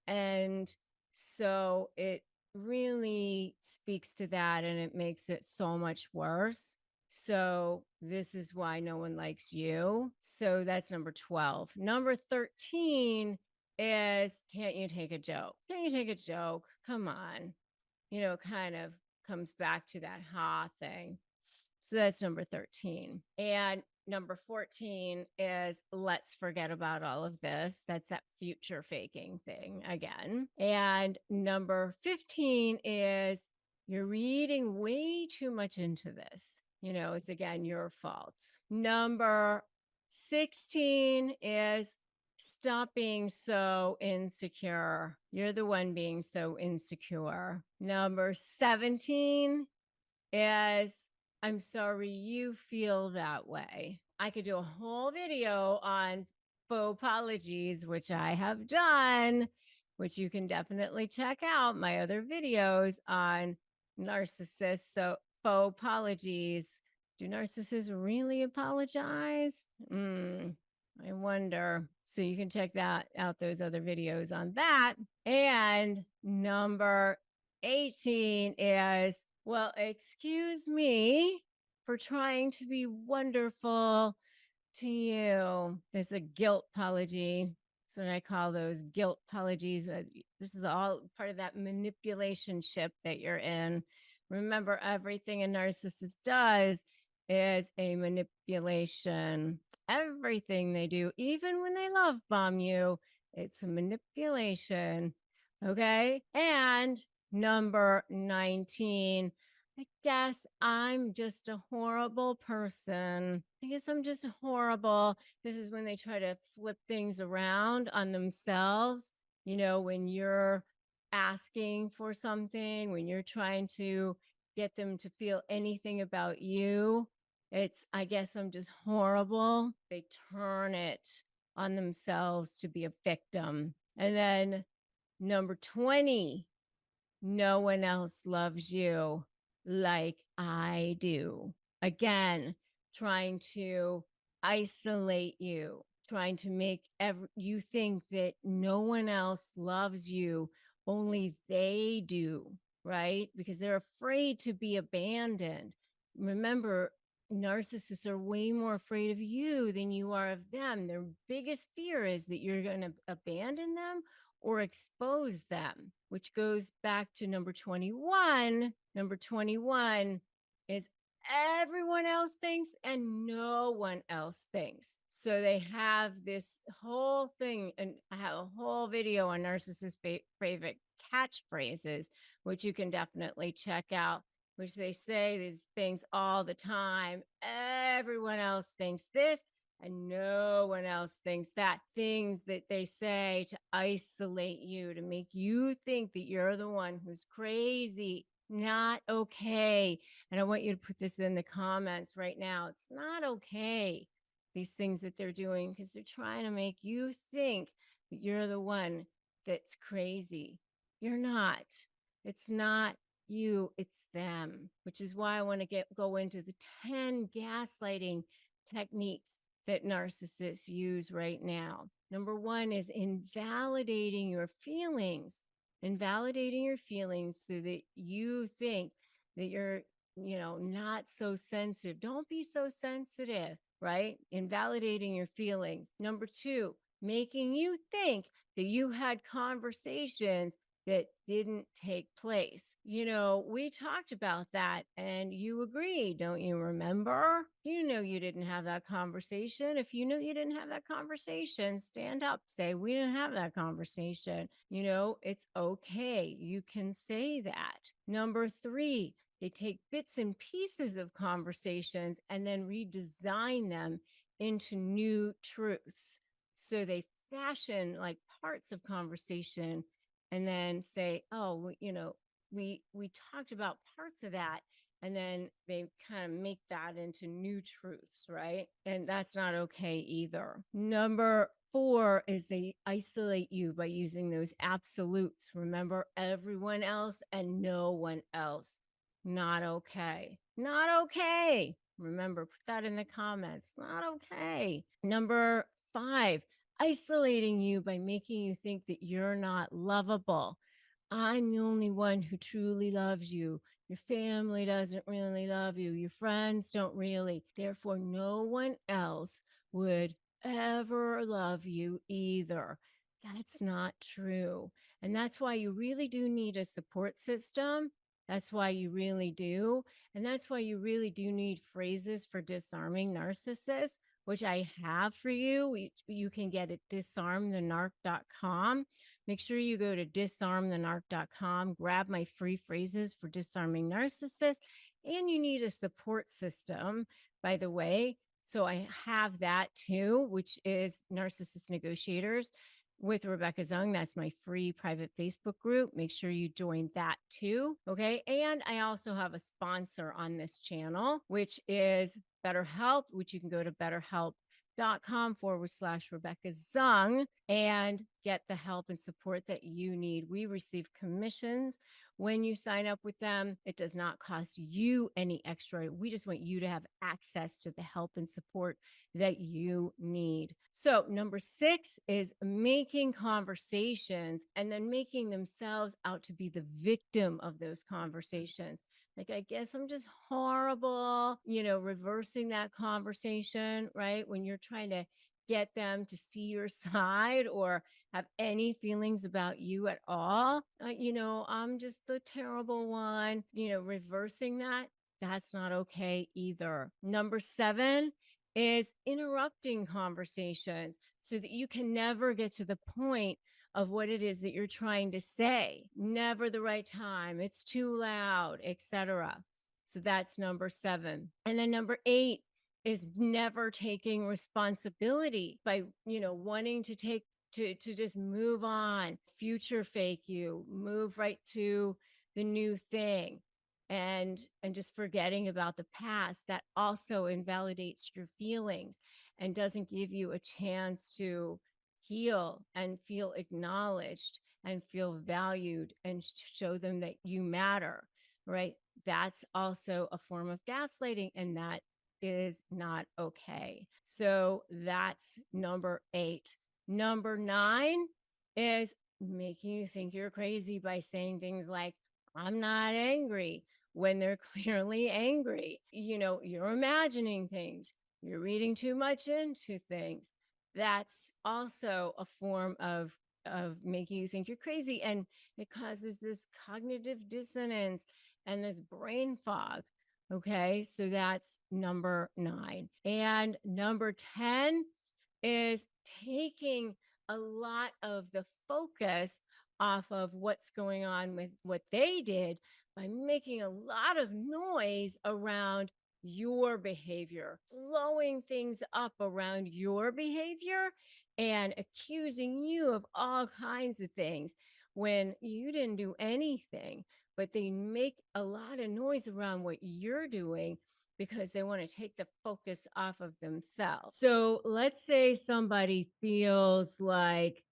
and so it really speaks to that, and it makes it so much worse. So this is why no one likes you. So that's number 12. Number 13 is, can't you take a joke? Can't you take a joke? Come on. Kind of comes back to that ha thing. So that's number 13. And number 14 is, let's forget about all of this. That's that future faking thing again. And number 15 is, you're reading way too much into this. It's again your fault. Number 16 is, stop being so insecure. You're the one being so insecure. Number 17 is, I'm sorry you feel that way. I could do a whole video on faux apologies, which I have done, which you can definitely check out my other videos on narcissists. So, faux apologies. Do narcissists really apologize? I wonder. So you can check that out, those other videos on that. And number 18 is, well, excuse me for trying to be wonderful to you. It's a guilt apology. That's what I call those guilt apologies. This is all part of that manipulation ship that you're in. Remember, everything a narcissist does is a manipulation. Everything they do, even when they love bomb you, it's a manipulation. Okay. And number 19, I guess I'm just a horrible person. I guess I'm just horrible. This is when they try to flip things around on themselves. When you're asking for something, when you're trying to get them to feel anything about you, it's, I guess I'm just horrible. They turn it on themselves to be a victim. And then number 20, no one else loves you like I do. Again, trying to isolate you, trying to make you think that no one else loves you, only they do, right? Because they're afraid to be abandoned. Remember, narcissists are way more afraid of you than you are of them. Their biggest fear is that you're going to abandon them or expose them, which goes back to number 21. Number 21 is, everyone else thinks and no one else thinks. So they have this whole thing, and I have a whole video on narcissist favorite catchphrases, which you can definitely check out, which they say these things all the time. Everyone else thinks this and no one else thinks that. Things that they say to isolate you, to make you think that you're the one who's crazy, not okay. And I want you to put this in the comments right now. It's not okay, these things that they're doing, because they're trying to make you think that you're the one that's crazy. You're not. It's not you, it's them, which is why I want to go into the 10 gaslighting techniques that narcissists use right now. Number 1 is invalidating your feelings. Invalidating your feelings so that you think that you're, not so sensitive. Don't be so sensitive, right? Invalidating your feelings. Number 2, making you think that you had conversations that didn't take place. We talked about that and you agreed, don't you remember? You know you didn't have that conversation. If you know you didn't have that conversation, stand up, say, we didn't have that conversation. It's okay. You can say that. Number three, they take bits and pieces of conversations and then redesign them into new truths. So they fashion like parts of conversation and then say, oh, we talked about parts of that, and then they kind of make that into new truths, right? And that's not okay either. Number four is they isolate you by using those absolutes. Remember, everyone else and no one else. Not okay. Not okay. Remember, put that in the comments. Not okay. Number five, isolating you by making you think that you're not lovable. I'm the only one who truly loves you. Your family doesn't really love you. Your friends don't really. Therefore, no one else would ever love you either. That's not true. And that's why you really do need a support system. That's why you really do. And that's why you really do need phrases for disarming narcissists, which I have for you. You can get at disarmthenarc.com. Make sure you go to disarmthenarc.com, grab my free phrases for disarming narcissists, and you need a support system, by the way. So I have that too, which is Narcissist Negotiators with Rebecca Zung. That's my free private Facebook group. Make sure you join that too. Okay. And I also have a sponsor on this channel, which is BetterHelp, which you can go to betterhelp.com/Rebecca Zung and get the help and support that you need. We receive commissions when you sign up with them. It does not cost you any extra. We just want you to have access to the help and support that you need. So, number six is making conversations and then making themselves out to be the victim of those conversations. Like, I guess I'm just horrible, reversing that conversation, right? When you're trying to get them to see your side or have any feelings about you at all. I'm just the terrible one, reversing that. That's not okay either. Number seven is interrupting conversations so that you can never get to the point of what it is that you're trying to say. Never the right time. It's too loud, etc. So that's number seven. And then number eight is never taking responsibility by, wanting to take to just move on, future fake you, move right to the new thing and just forgetting about the past. That also invalidates your feelings and doesn't give you a chance to heal and feel acknowledged and feel valued and show them that you matter, right? That's also a form of gaslighting, and that is not okay. So that's number eight. Number nine is making you think you're crazy by saying things like, I'm not angry, when they're clearly angry. You're imagining things, you're reading too much into things. That's also a form of making you think you're crazy, and it causes this cognitive dissonance and this brain fog. Okay, so that's number nine. And number 10 is taking a lot of the focus off of what's going on with what they did by making a lot of noise around your behavior, blowing things up around your behavior and accusing you of all kinds of things when you didn't do anything. But they make a lot of noise around what you're doing because they want to take the focus off of themselves. So let's say somebody feels like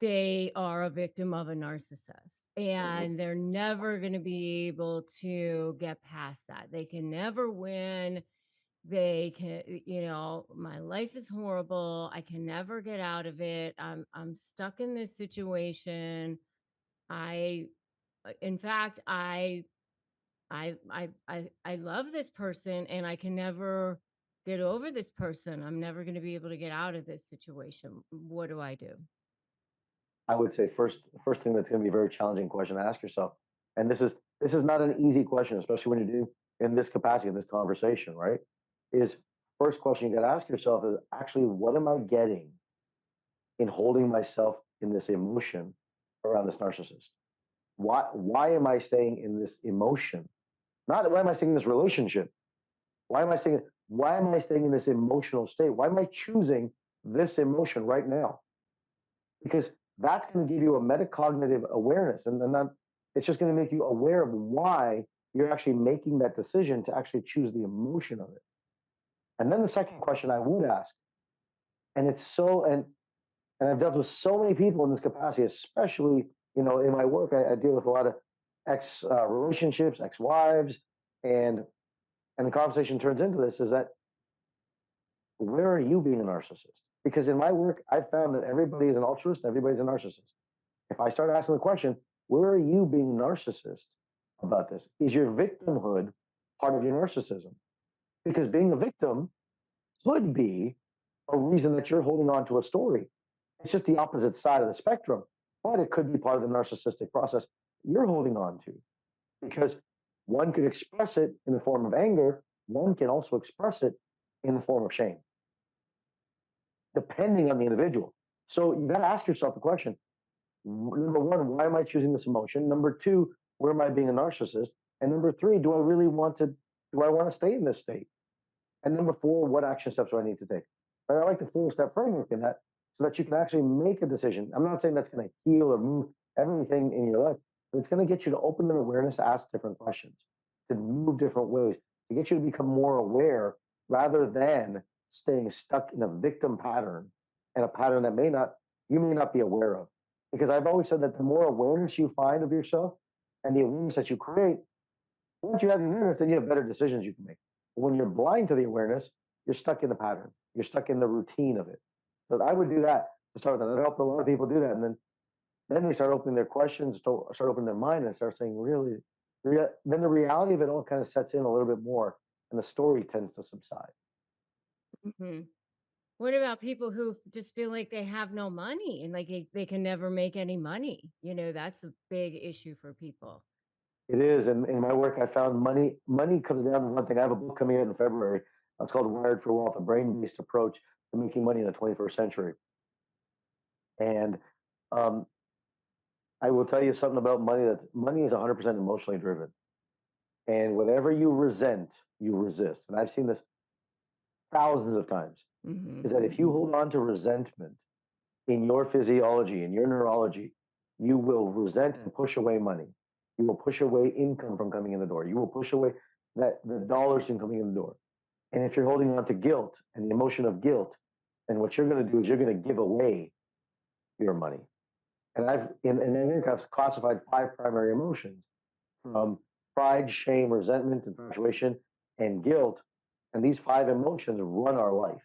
they are a victim of a narcissist and they're never going to be able to get past that. They can never win. They can, my life is horrible. I can never get out of it. I'm stuck in this situation. I in fact, I love this person and I can never get over this person. I'm never going to be able to get out of this situation. What do I do? I would say first thing that's going to be a very challenging question to ask yourself, and this is not an easy question, especially when you're doing in this capacity in this conversation, right? Is first question you got to ask yourself is actually what am I getting in holding myself in this emotion around this narcissist? Why am I staying in this emotion? Not why am I staying in this relationship? Why am I staying in this emotional state? Why am I choosing this emotion right now? Because that's going to give you a metacognitive awareness, and then it's just going to make you aware of why you're actually making that decision to actually choose the emotion of it. And then the second question I would ask, and it's so and I've dealt with so many people in this capacity, especially in my work. I deal with a lot of ex relationships, ex wives, and the conversation turns into this: is that where are you being a narcissist? Because in my work, I found that everybody is an altruist, and everybody's a narcissist. If I start asking the question, where are you being narcissist about this? Is your victimhood part of your narcissism? Because being a victim could be a reason that you're holding on to a story. It's just the opposite side of the spectrum, but it could be part of the narcissistic process you're holding on to. Because one could express it in the form of anger, one can also express it in the form of shame, depending on the individual. So you got to ask yourself the question: number one, why am I choosing this emotion? Number two, where am I being a narcissist? And number three, do I want to stay in this state? And number four, what action steps do I need to take? And I like the 4-step framework in that so that you can actually make a decision. I'm not saying that's going to heal or move everything in your life, but it's going to get you to open an awareness to ask different questions, to move different ways, to get you to become more aware rather than staying stuck in a victim pattern and a pattern that you may not be aware of. Because I've always said that the more awareness you find of yourself and the awareness that you create, once you have the awareness, then you have better decisions you can make. But when you're blind to the awareness, you're stuck in the pattern. You're stuck in the routine of it. So I would do that to start with that. I've helped a lot of people do that. And then they start opening their questions, start opening their mind and start saying, really, then the reality of it all kind of sets in a little bit more and the story tends to subside. Hmm. What about people who just feel like they have no money and like they can never make any money? That's a big issue for people. It is. And in my work, I found money comes down to one thing. I have a book coming out in February. It's called Wired for Wealth, a brain based approach to making money in the 21st century. And um, I will tell you something about money that money is 100% emotionally driven. And whatever you resent, you resist. And I've seen this thousands of times. Hmm. Is that if you hold on to resentment in your physiology, in your neurology, you will resent and push away money. You will push away income from coming in the door. You will push away that the dollars from coming in the door. And if you're holding on to guilt and the emotion of guilt, then what you're going to do is you're going to give away your money. And I think I've classified 5 primary emotions from pride, shame, resentment, infatuation, and guilt. And these 5 emotions run our life.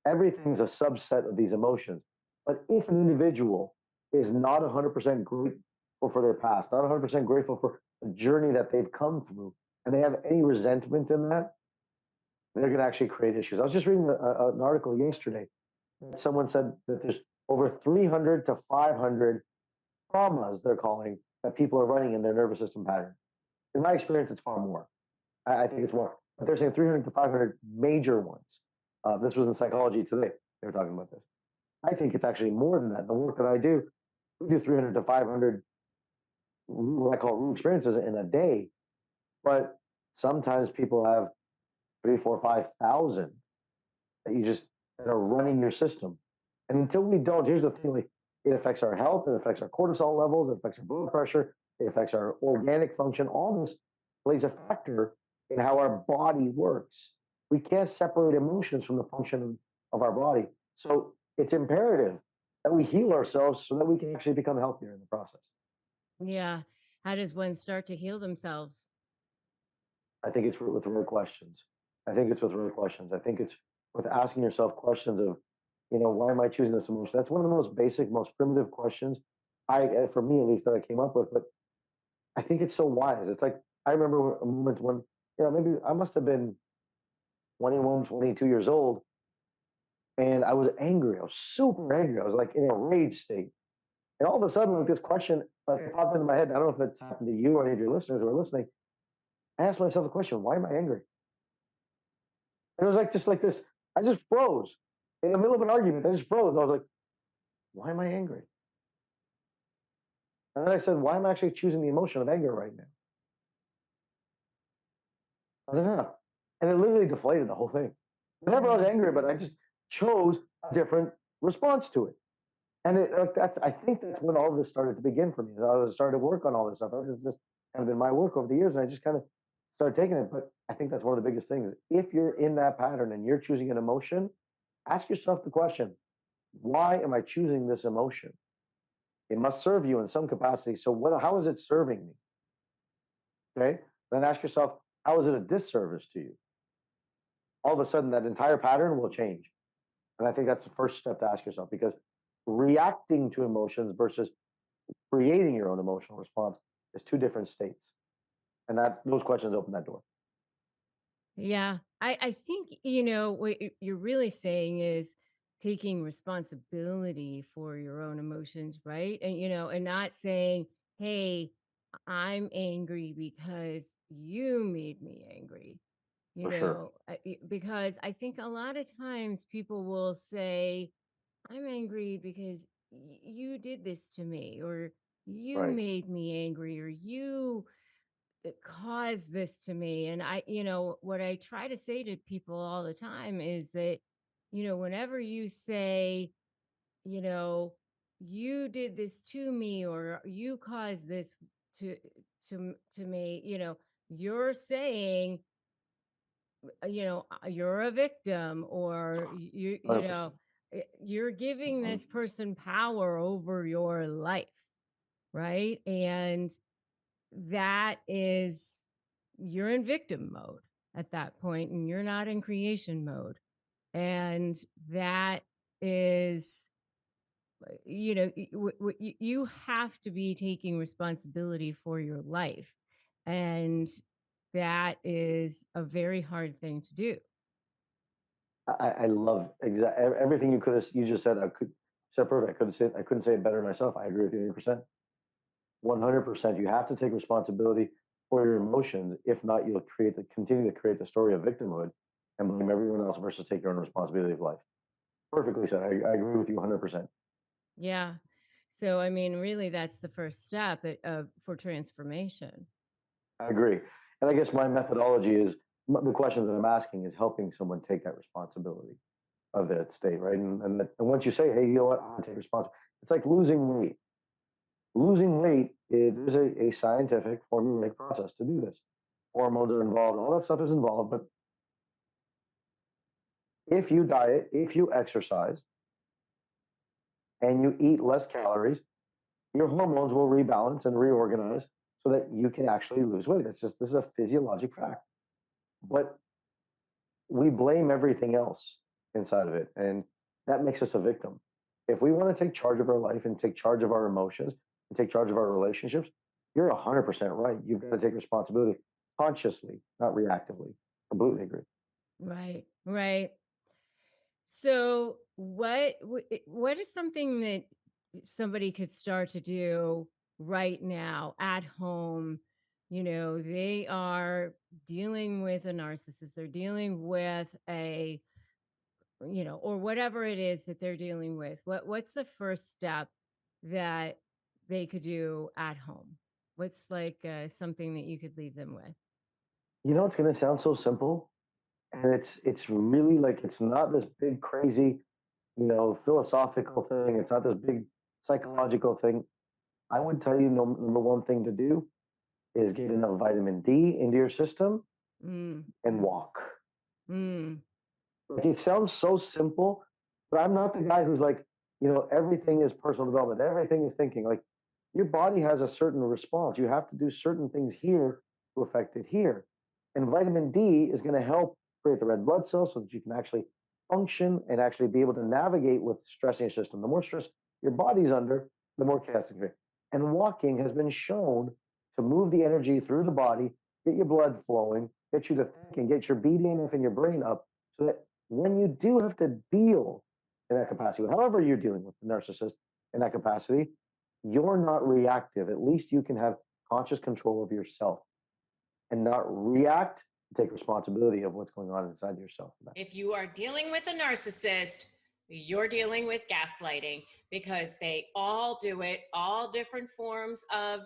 Everything's a subset of these emotions. But if an individual is not 100% grateful for their past, not 100% grateful for the journey that they've come through, and they have any resentment in that, they're going to actually create issues. I was just reading an article yesterday. Someone said that there's over 300 to 500 traumas, they're calling, that people are running in their nervous system pattern. In my experience, it's far more. I think it's more. But they're saying 300 to 500 major ones. This was in Psychology Today. They were talking about this. I think it's actually more than that. The work that I do, we do 300 to 500 what I call root experiences in a day. But sometimes people have 3, 4, 5,000 that are running your system. And until we don't, here's the thing: like, it affects our health, it affects our cortisol levels, it affects our blood pressure, it affects our organic function. All this plays a factor in how our body works. We can't separate emotions from the function of our body. So it's imperative that we heal ourselves so that we can actually become healthier in the process. Yeah. How does one start to heal themselves? I think it's with real questions. I think it's with real questions. I think it's with asking yourself questions of, why am I choosing this emotion? That's one of the most basic, most primitive questions for me at least, that I came up with. But I think it's so wise. It's like I remember a moment when, maybe I must have been 21, 22 years old, and I was angry. I was super angry. I was like in a rage state, And all of a sudden, like this question, like it popped into my head. I don't know if it's happened to you or any of your listeners who are listening. I asked myself the question, why am I angry? And it was like just like this. I just froze in the middle of an argument. I just froze. I was like, why am I angry? And then I said, why am I actually choosing the emotion of anger right now? I was like, huh. And it literally deflated the whole thing. Whenever I was Yeah. angry, but I just chose a different response to it. And like that's, I think that's when all of this started to begin for me. I started to work on all this stuff. It's just kind of been my work over the years, and I just kind of started taking it. But I think that's one of the biggest things. If you're in that pattern and you're choosing an emotion, ask yourself the question: why am I choosing this emotion? It must serve you in some capacity. So what? How is it serving me? Okay. Then ask yourself, how is it a disservice to you? All of a sudden, that entire pattern will change. And I think that's the first step to ask yourself, because reacting to emotions versus creating your own emotional response is two different states. And that those questions open that door. Yeah. I think, what you're really saying is taking responsibility for your own emotions, right? And, and not saying, hey, I'm angry because you made me angry, For sure. because I think a lot of times people will say, I'm angry because you did this to me, or you Right. made me angry, or you caused this to me. And what I try to say to people all the time is that, whenever you say, you know, you did this to me, or you caused this to to me, you're saying, you're a victim, or $100%. you're giving this person power over your life, right? And that is, you're in victim mode at that point, and you're not in creation mode. And that is, you have to be taking responsibility for your life. And that is a very hard thing to do. I love everything you just said. I could said perfect. I couldn't say it better myself. I agree with you 100%. 100%. You have to take responsibility for your emotions. If not, you'll continue to create the story of victimhood and blame everyone else versus take your own responsibility of life. Perfectly said. I agree with you 100%. Yeah. So, I mean, really, that's the first step for transformation. I agree. And I guess my methodology is the question that I'm asking is helping someone take that responsibility of that state, right? And once you say, hey, you know what, I'm gonna take responsibility, it's like losing weight. Losing weight, there's a scientific formulaic process to do this. Hormones are involved, all that stuff is involved. But if you diet, if you exercise, and you eat less calories, your hormones will rebalance and reorganize so that you can actually lose weight. This is a physiologic fact. But we blame everything else inside of it. And that makes us a victim. If we want to take charge of our life and take charge of our emotions and take charge of our relationships, you're 100% right. You've got to take responsibility consciously, not reactively. Completely agree. Right. Right. So, what is something that somebody could start to do right now at home? They are dealing with a narcissist, they're dealing with or whatever it is that they're dealing with. What's the first step that they could do at home? What's like something that you could leave them with? You know, it's going to sound so simple. And it's really like it's not this big, crazy, philosophical thing. It's not this big psychological thing. I would tell you, number one thing to do is get enough vitamin D into your system Mm, and walk. mm, Like it sounds so simple, but I'm not the guy who's like, everything is personal development, everything is thinking. Like your body has a certain response. You have to do certain things here to affect it here. And vitamin D is going to help create the red blood cells so that you can actually function and actually be able to navigate with stress in your system. The more stress your body's under, the more chaos it can create. And walking has been shown to move the energy through the body, get your blood flowing, get you to think and get your BDNF in your brain up so that when you do have to deal in that capacity, however you're dealing with the narcissist in that capacity, you're not reactive. At least you can have conscious control of yourself and not react, take responsibility of what's going on inside yourself. If you are dealing with a narcissist, you're dealing with gaslighting, because they all do it, all different forms of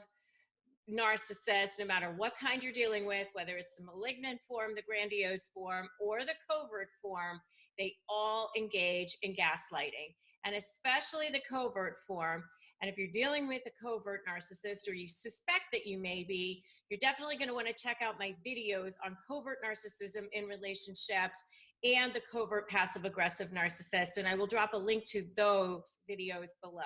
narcissist, no matter what kind you're dealing with, whether it's the malignant form, the grandiose form, or the covert form, they all engage in gaslighting, and especially the covert form. And if you're dealing with a covert narcissist, or you suspect that you may be, you're definitely going to want to check out my videos on covert narcissism in relationships and the covert passive aggressive narcissist. And I will drop a link to those videos below.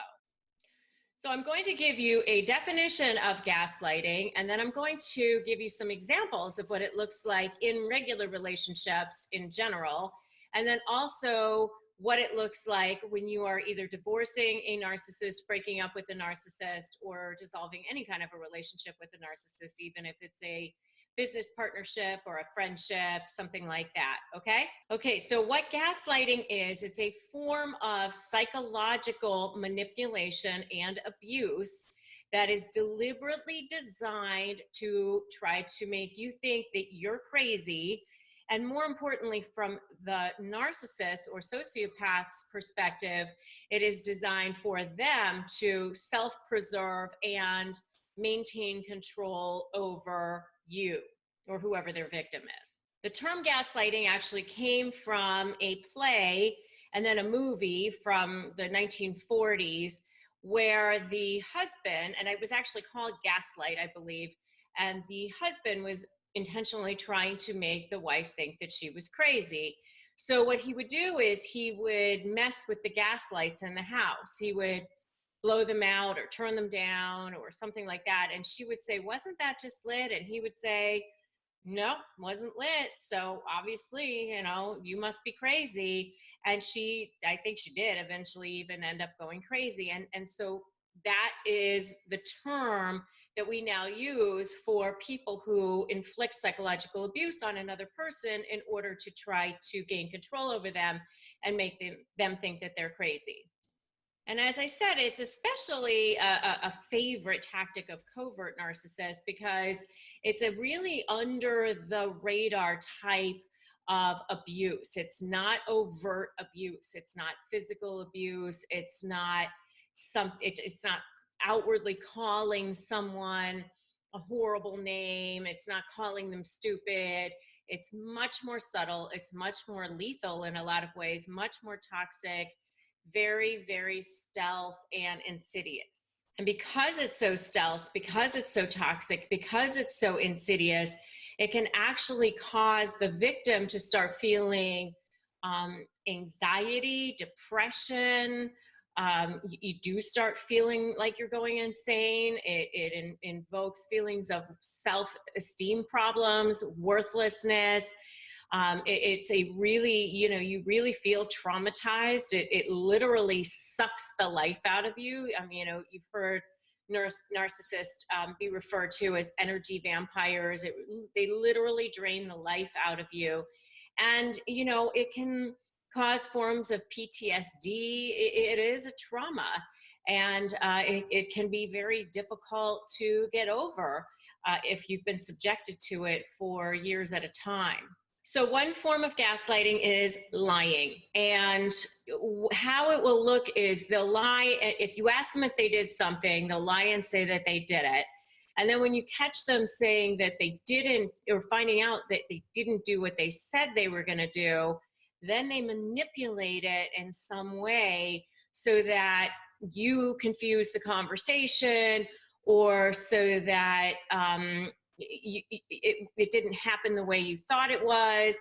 So I'm going to give you a definition of gaslighting, and then I'm going to give you some examples of what it looks like in regular relationships in general, and then also what it looks like when you are either divorcing a narcissist, breaking up with a narcissist, or dissolving any kind of a relationship with a narcissist, even if it's a business partnership or a friendship, something like that, okay? Okay, so what gaslighting is, it's a form of psychological manipulation and abuse that is deliberately designed to try to make you think that you're crazy. And more importantly, from the narcissist or sociopath's perspective, it is designed for them to self-preserve and maintain control over you or whoever their victim is. The term gaslighting actually came from a play and then a movie from the 1940s where the husband, and it was actually called Gaslight, I believe, and the husband was intentionally trying to make the wife think that she was crazy. So what he would do is he would mess with the gaslights in the house. He would blow them out or turn them down or something like that. And she would say, "Wasn't that just lit?" And he would say, "No, wasn't lit. So obviously, you must be crazy." And I think she did eventually even end up going crazy. And so that is the term that we now use for people who inflict psychological abuse on another person in order to try to gain control over them and make them think that they're crazy. And as I said, it's especially a favorite tactic of covert narcissists because it's a really under the radar type of abuse. It's not overt abuse. It's not physical abuse. It's not it's not outwardly calling someone a horrible name. It's not calling them stupid. It's much more subtle. It's much more lethal in a lot of ways, much more toxic, very, very stealth and insidious. And because it's so stealth, because it's so toxic, because it's so insidious, it can actually cause the victim to start feeling anxiety, depression. You do start feeling like you're going insane. It invokes feelings of self-esteem problems, worthlessness. It's a really, you really feel traumatized. It literally sucks the life out of you. I mean, you've heard narcissists be referred to as energy vampires. They literally drain the life out of you. And, it can cause forms of PTSD. It is a trauma. And it can be very difficult to get over if you've been subjected to it for years at a time. So one form of gaslighting is lying. And how it will look is they'll lie. If you ask them if they did something, they'll lie and say that they did it. And then when you catch them saying that they didn't, or finding out that they didn't do what they said they were going to do, then they manipulate it in some way so that you confuse the conversation, or so that it didn't happen the way you thought it was,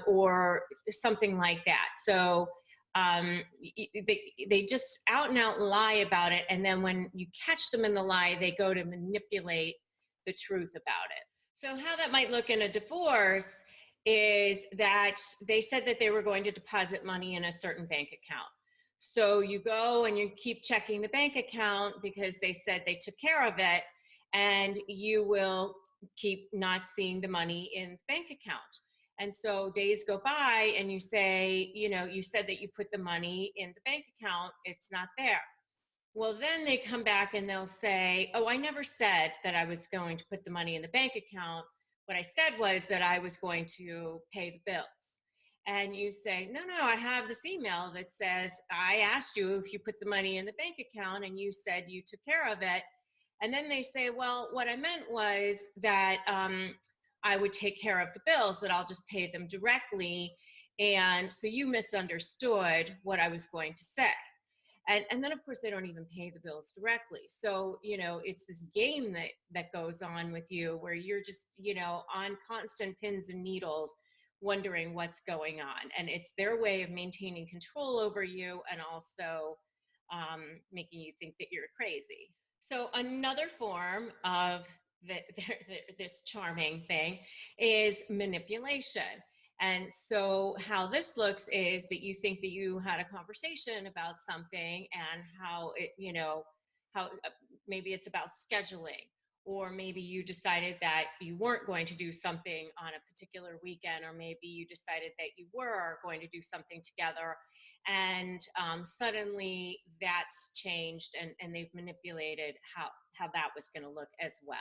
or something like that. So they just out and out lie about it. And then when you catch them in the lie, they go to manipulate the truth about it. So how that might look in a divorce is that they said that they were going to deposit money in a certain bank account. So you go and you keep checking the bank account because they said they took care of it, and you will keep not seeing the money in the bank account. And so days go by and you say, you said that you put the money in the bank account, it's not there. Well, then they come back and they'll say, oh, I never said that I was going to put the money in the bank account. What I said was that I was going to pay the bills. And you say, no, no, I have this email that says, I asked you if you put the money in the bank account and you said you took care of it. And then they say, well, what I meant was that I would take care of the bills, that I'll just pay them directly. And so you misunderstood what I was going to say. And then of course they don't even pay the bills directly. So it's this game that goes on with you where you're just on constant pins and needles wondering what's going on, and it's their way of maintaining control over you and also making you think that you're crazy. So another form of this charming thing is manipulation. And so how this looks is that you think that you had a conversation about something, and how how maybe it's about scheduling, or maybe you decided that you weren't going to do something on a particular weekend, or maybe you decided that you were going to do something together, and suddenly that's changed, and they've manipulated how that was going to look as well.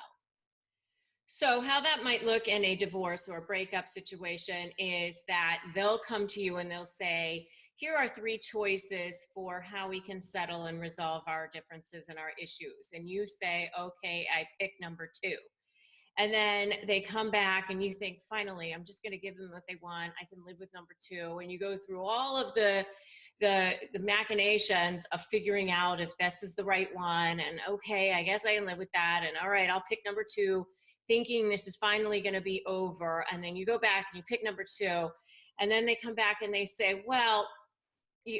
So how that might look in a divorce or a breakup situation is that they'll come to you and they'll say, here are 3 choices for how we can settle and resolve our differences and our issues. And you say, okay, I pick number 2. And then they come back and you think, finally, I'm just going to give them what they want. I can live with number 2. And you go through all of the machinations of figuring out if this is the right one. And okay, I guess I can live with that. And all right, I'll pick number 2, thinking this is finally going to be over. And then you go back and you pick number 2. And then they come back and they say, well,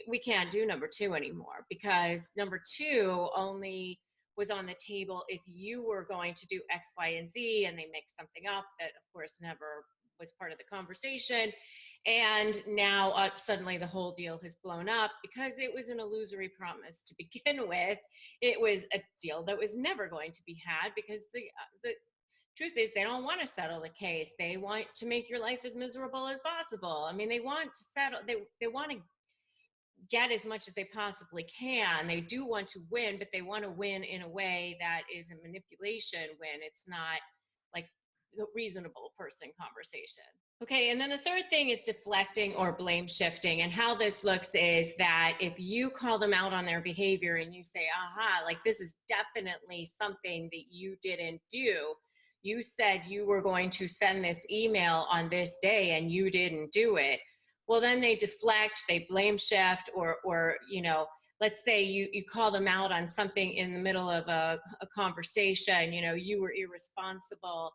we can't do number 2 anymore, because number 2 only was on the table if you were going to do X, Y, and Z. And they make something up that, of course, never was part of the conversation. And now suddenly the whole deal has blown up because it was an illusory promise to begin with. It was a deal that was never going to be had, because the truth is they don't want to settle the case. They want to make your life as miserable as possible. I mean, they want to settle, they want to get as much as they possibly can. They do want to win, but they want to win in a way that is a manipulation win. It's not like a reasonable person conversation. Okay, and then the third thing is deflecting or blame shifting. And how this looks is that if you call them out on their behavior and you say, aha, like this is definitely something that you didn't do. You said you were going to send this email on this day and you didn't do it. Well, then they deflect, they blame shift, or let's say you call them out on something in the middle of a conversation, you were irresponsible.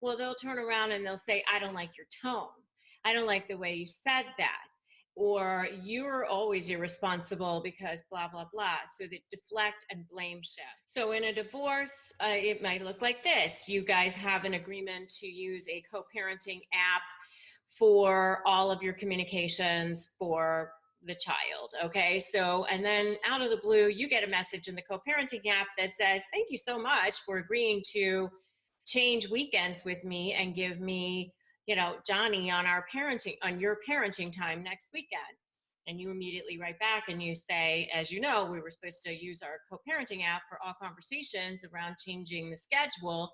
Well, they'll turn around and they'll say, I don't like your tone. I don't like the way you said that. Or you're always irresponsible because blah, blah, blah. So they deflect and blame shift. So in a divorce, it might look like this. You guys have an agreement to use a co-parenting app for all of your communications for the child. Okay. So, and then out of the blue, you get a message in the co-parenting app that says, thank you so much for agreeing to change weekends with me and give me, Johnny on your parenting time next weekend. And you immediately write back and you say, as you know, we were supposed to use our co-parenting app for all conversations around changing the schedule.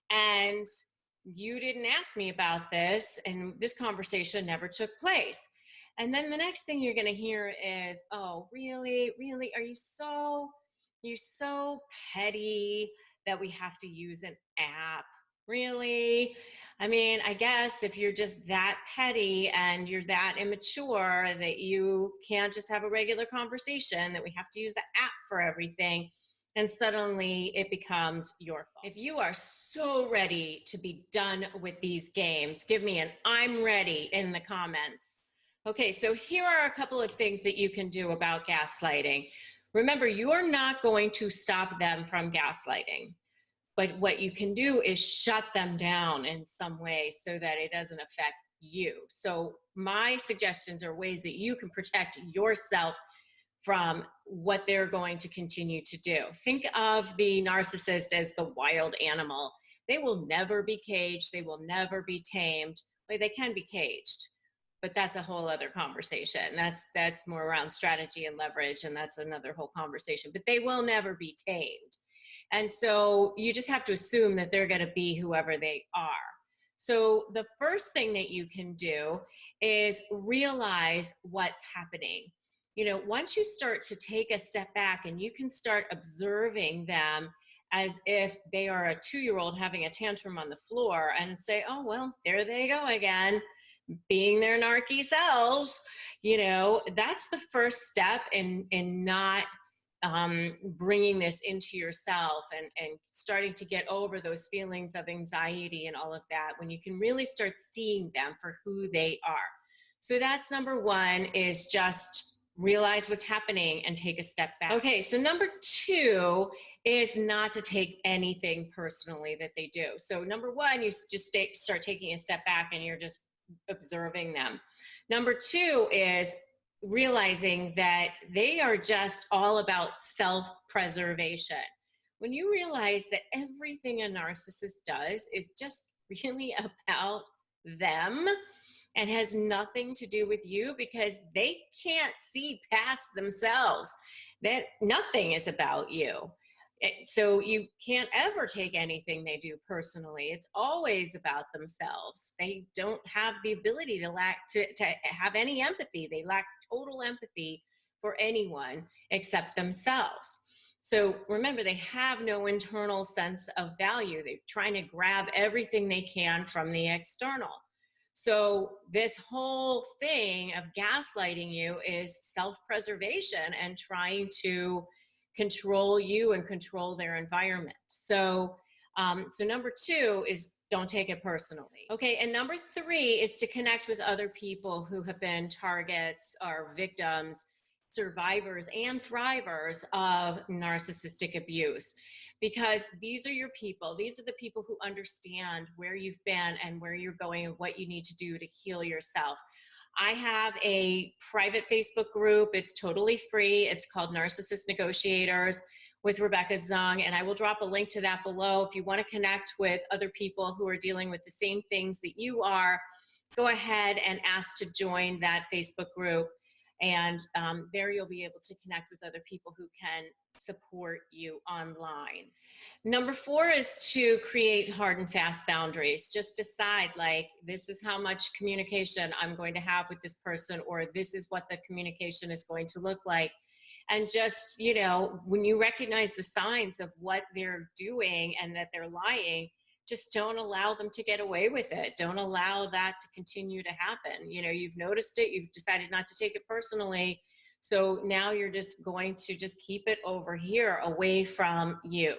And you didn't ask me about this, and this conversation never took place. And then the next thing you're going to hear is, oh, really? Really? You're so petty that we have to use an app? Really? I mean, I guess if you're just that petty and you're that immature that you can't just have a regular conversation, that we have to use the app for everything. And suddenly it becomes your fault. If you are so ready to be done with these games, give me an I'm ready in the comments. Okay, so here are a couple of things that you can do about gaslighting. Remember, you are not going to stop them from gaslighting, but what you can do is shut them down in some way so that it doesn't affect you. So my suggestions are ways that you can protect yourself from what they're going to continue to do. Think of the narcissist as the wild animal. They will never be caged. They will never be tamed. Well, they can be caged, but that's a whole other conversation. That's more around strategy and leverage, and that's another whole conversation. But they will never be tamed. And so you just have to assume that they're going to be whoever they are. So the first thing that you can do is realize what's happening. You know, once you start to take a step back and you can start observing them as if they are a 2-year-old having a tantrum on the floor and say, oh, well, there they go again, being their narky selves, you know, that's the first step in not bringing this into yourself and starting to get over those feelings of anxiety and all of that, when you can really start seeing them for who they are. So that's number one, is just realize what's happening and take a step back. Okay, so number two is not to take anything personally that they do. So number one, you just start taking a step back and you're just observing them. Number two is realizing that they are just all about self-preservation. When you realize that everything a narcissist does is just really about them and has nothing to do with you, because they can't see past themselves, that nothing is about you. So you can't ever take anything they do personally. It's always about themselves. They don't have the ability to have any empathy. They lack total empathy for anyone except themselves. So remember, they have no internal sense of value. They're trying to grab everything they can from the external. So this whole thing of gaslighting you is self-preservation and trying to control you and control their environment. So number two is don't take it personally. Okay, and number three is to connect with other people who have been targets or victims, survivors and thrivers of narcissistic abuse, because these are your people. These are the people who understand where you've been and where you're going and what you need to do to heal yourself. I have a private Facebook group. It's totally free. It's called Narcissist Negotiators with Rebecca Zung, and I will drop a link to that below. If you want to connect with other people who are dealing with the same things that you are, go ahead and ask to join that Facebook group. And there you'll be able to connect with other people who can support you online. Number four is to create hard and fast boundaries. Just decide, like, this is how much communication I'm going to have with this person, or this is what the communication is going to look like. And just, you know, when you recognize the signs of what they're doing and that they're lying, just don't allow them to get away with it. Don't allow that to continue to happen. You know, you've noticed it, you've decided not to take it personally. So now you're just going to just keep it over here away from you.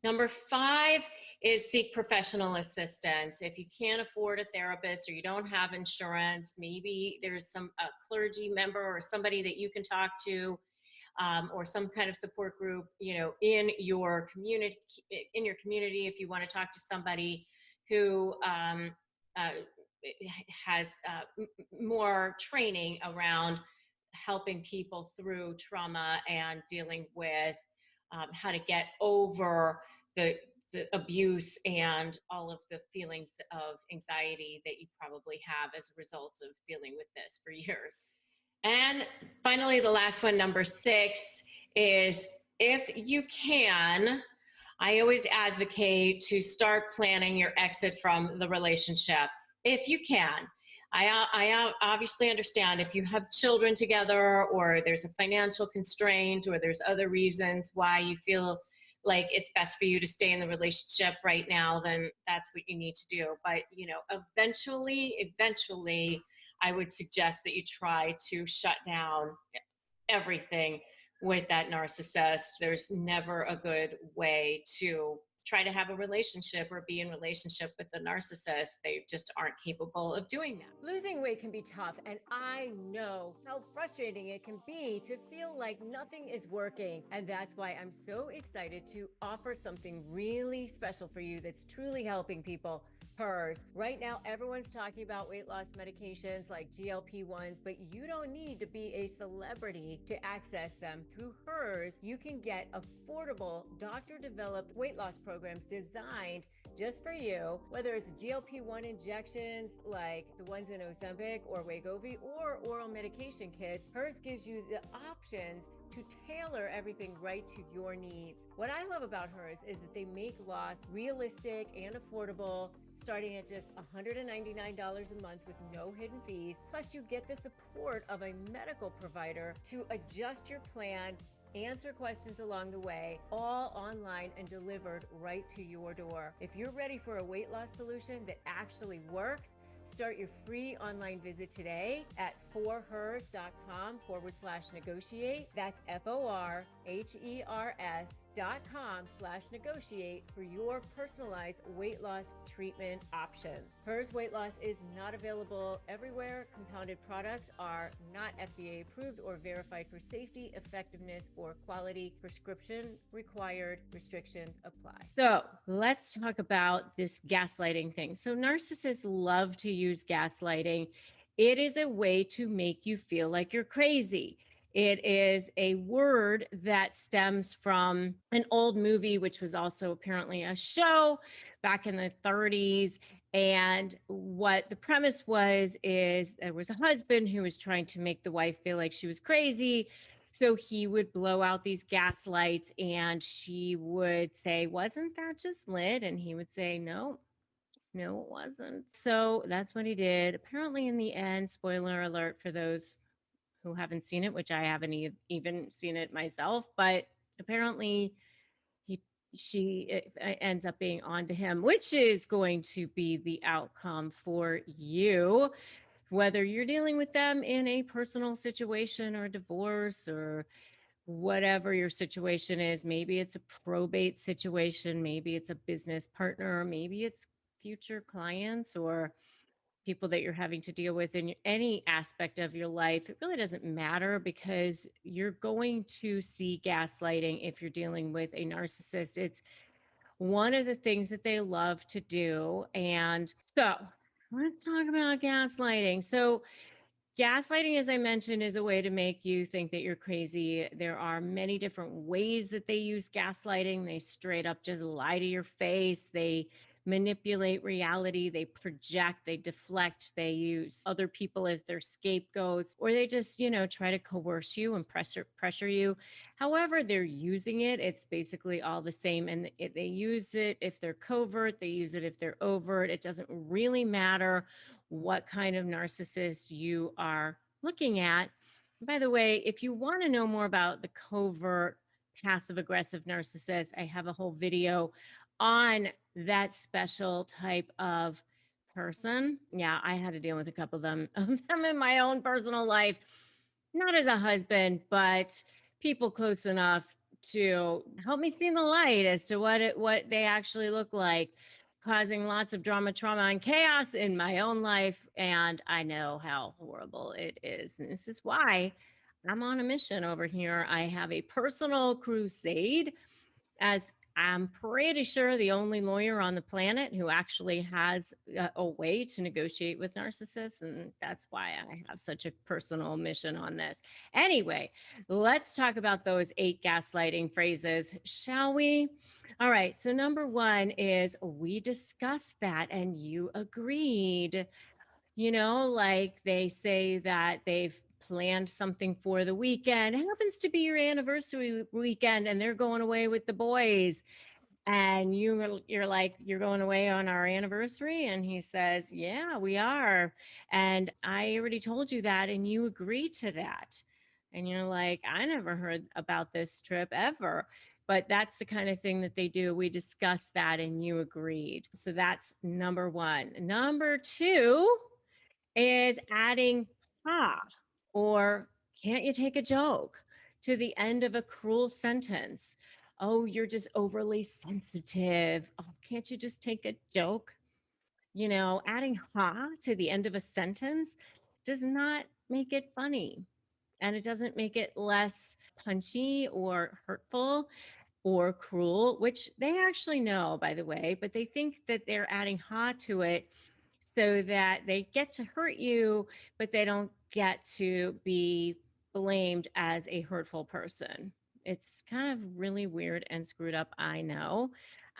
Number five is seek professional assistance. If you can't afford a therapist or you don't have insurance, maybe there's a clergy member or somebody that you can talk to, or some kind of support group, you know, in your community. If you want to talk to somebody who has more training around helping people through trauma and dealing with how to get over the abuse and all of the feelings of anxiety that you probably have as a result of dealing with this for years. And finally, the last one, number six, is if you can, I always advocate to start planning your exit from the relationship. If you can. I obviously understand if you have children together, or there's a financial constraint, or there's other reasons why you feel like it's best for you to stay in the relationship right now, then that's what you need to do. But, you know, eventually, I would suggest that you try to shut down everything with that narcissist. There's never a good way to try to have a relationship or be in relationship with the narcissist. They just aren't capable of doing that. Losing weight can be tough, and I know how frustrating it can be to feel like nothing is working. And that's why I'm so excited to offer something really special for you that's truly helping people Hers. Right now, everyone's talking about weight loss medications like GLP-1s, but you don't need to be a celebrity to access them. Through Hers, you can get affordable, doctor-developed weight loss programs designed just for you, whether it's GLP-1 injections like the ones in Ozempic or Wegovy or oral medication kits. Hers gives you the options to tailor everything right to your needs. What I love about Hers is that they make loss realistic and affordable, starting at just $199 a month with no hidden fees. Plus, you get the support of a medical provider to adjust your plan, answer questions along the way, all online and delivered right to your door. If you're ready for a weight loss solution that actually works, start your free online visit today at forhers.com/negotiate. That's FORHERS.com/negotiate for your personalized weight loss treatment options. Hers weight loss is not available everywhere. Compounded products are not FDA approved or verified for safety, effectiveness, or quality. Prescription required. Restrictions apply. So let's talk about this gaslighting thing. So narcissists love to use gaslighting. It is a way to make you feel like you're crazy. It is a word that stems from an old movie, which was also apparently a show back in the 30s. And what the premise was is there was a husband who was trying to make the wife feel like she was crazy. So he would blow out these gas lights and she would say, "Wasn't that just lit?" And he would say, "No, no, it wasn't." So that's what he did. Apparently, in the end, spoiler alert for those who haven't seen it, which I haven't even seen it myself, but apparently he ends up being onto him, which is going to be the outcome for you, whether you're dealing with them in a personal situation or divorce or whatever your situation is. Maybe it's a probate situation, maybe it's a business partner, maybe it's future clients or people that you're having to deal with in any aspect of your life. It really doesn't matter because you're going to see gaslighting if you're dealing with a narcissist. It's one of the things that they love to do. And so let's talk about gaslighting. So gaslighting, as I mentioned, is a way to make you think that you're crazy. There are many different ways that they use gaslighting. They straight up just lie to your face. They manipulate reality. They project, they deflect, they use other people as their scapegoats, or they just, try to coerce you and pressure you. However, they're using it, it's basically all the same. And they use it if they're covert, they use it if they're overt. It doesn't really matter what kind of narcissist you are looking at. By the way, if you want to know more about the covert passive aggressive narcissist, I have a whole video on that special type of person. Yeah, I had to deal with a couple of them in my own personal life, not as a husband, but people close enough to help me see the light as to what they actually look like, causing lots of drama, trauma, and chaos in my own life. And I know how horrible it is. And this is why I'm on a mission over here. I have a personal crusade, as I'm pretty sure the only lawyer on the planet who actually has a way to negotiate with narcissists. And that's why I have such a personal mission on this. Anyway, let's talk about those 8 gaslighting phrases, shall we? All right. So, number 1 is we discussed that and you agreed. Like they say that they've planned something for the weekend. It happens to be your anniversary weekend and they're going away with the boys. And you're like, "You're going away on our anniversary?" And he says, "Yeah, we are. And I already told you that and you agreed to that." And you're like, "I never heard about this trip ever." But that's the kind of thing that they do. We discussed that and you agreed. So that's number 1. Number 2 is adding "ha" or "can't you take a joke" to the end of a cruel sentence. "Oh, you're just overly sensitive. Oh, can't you just take a joke?" Adding "ha" to the end of a sentence does not make it funny, and it doesn't make it less punchy or hurtful or cruel, which they actually know, by the way, but they think that they're adding ha to it so that they get to hurt you, but they don't get to be blamed as a hurtful person. It's kind of really weird and screwed up. I know.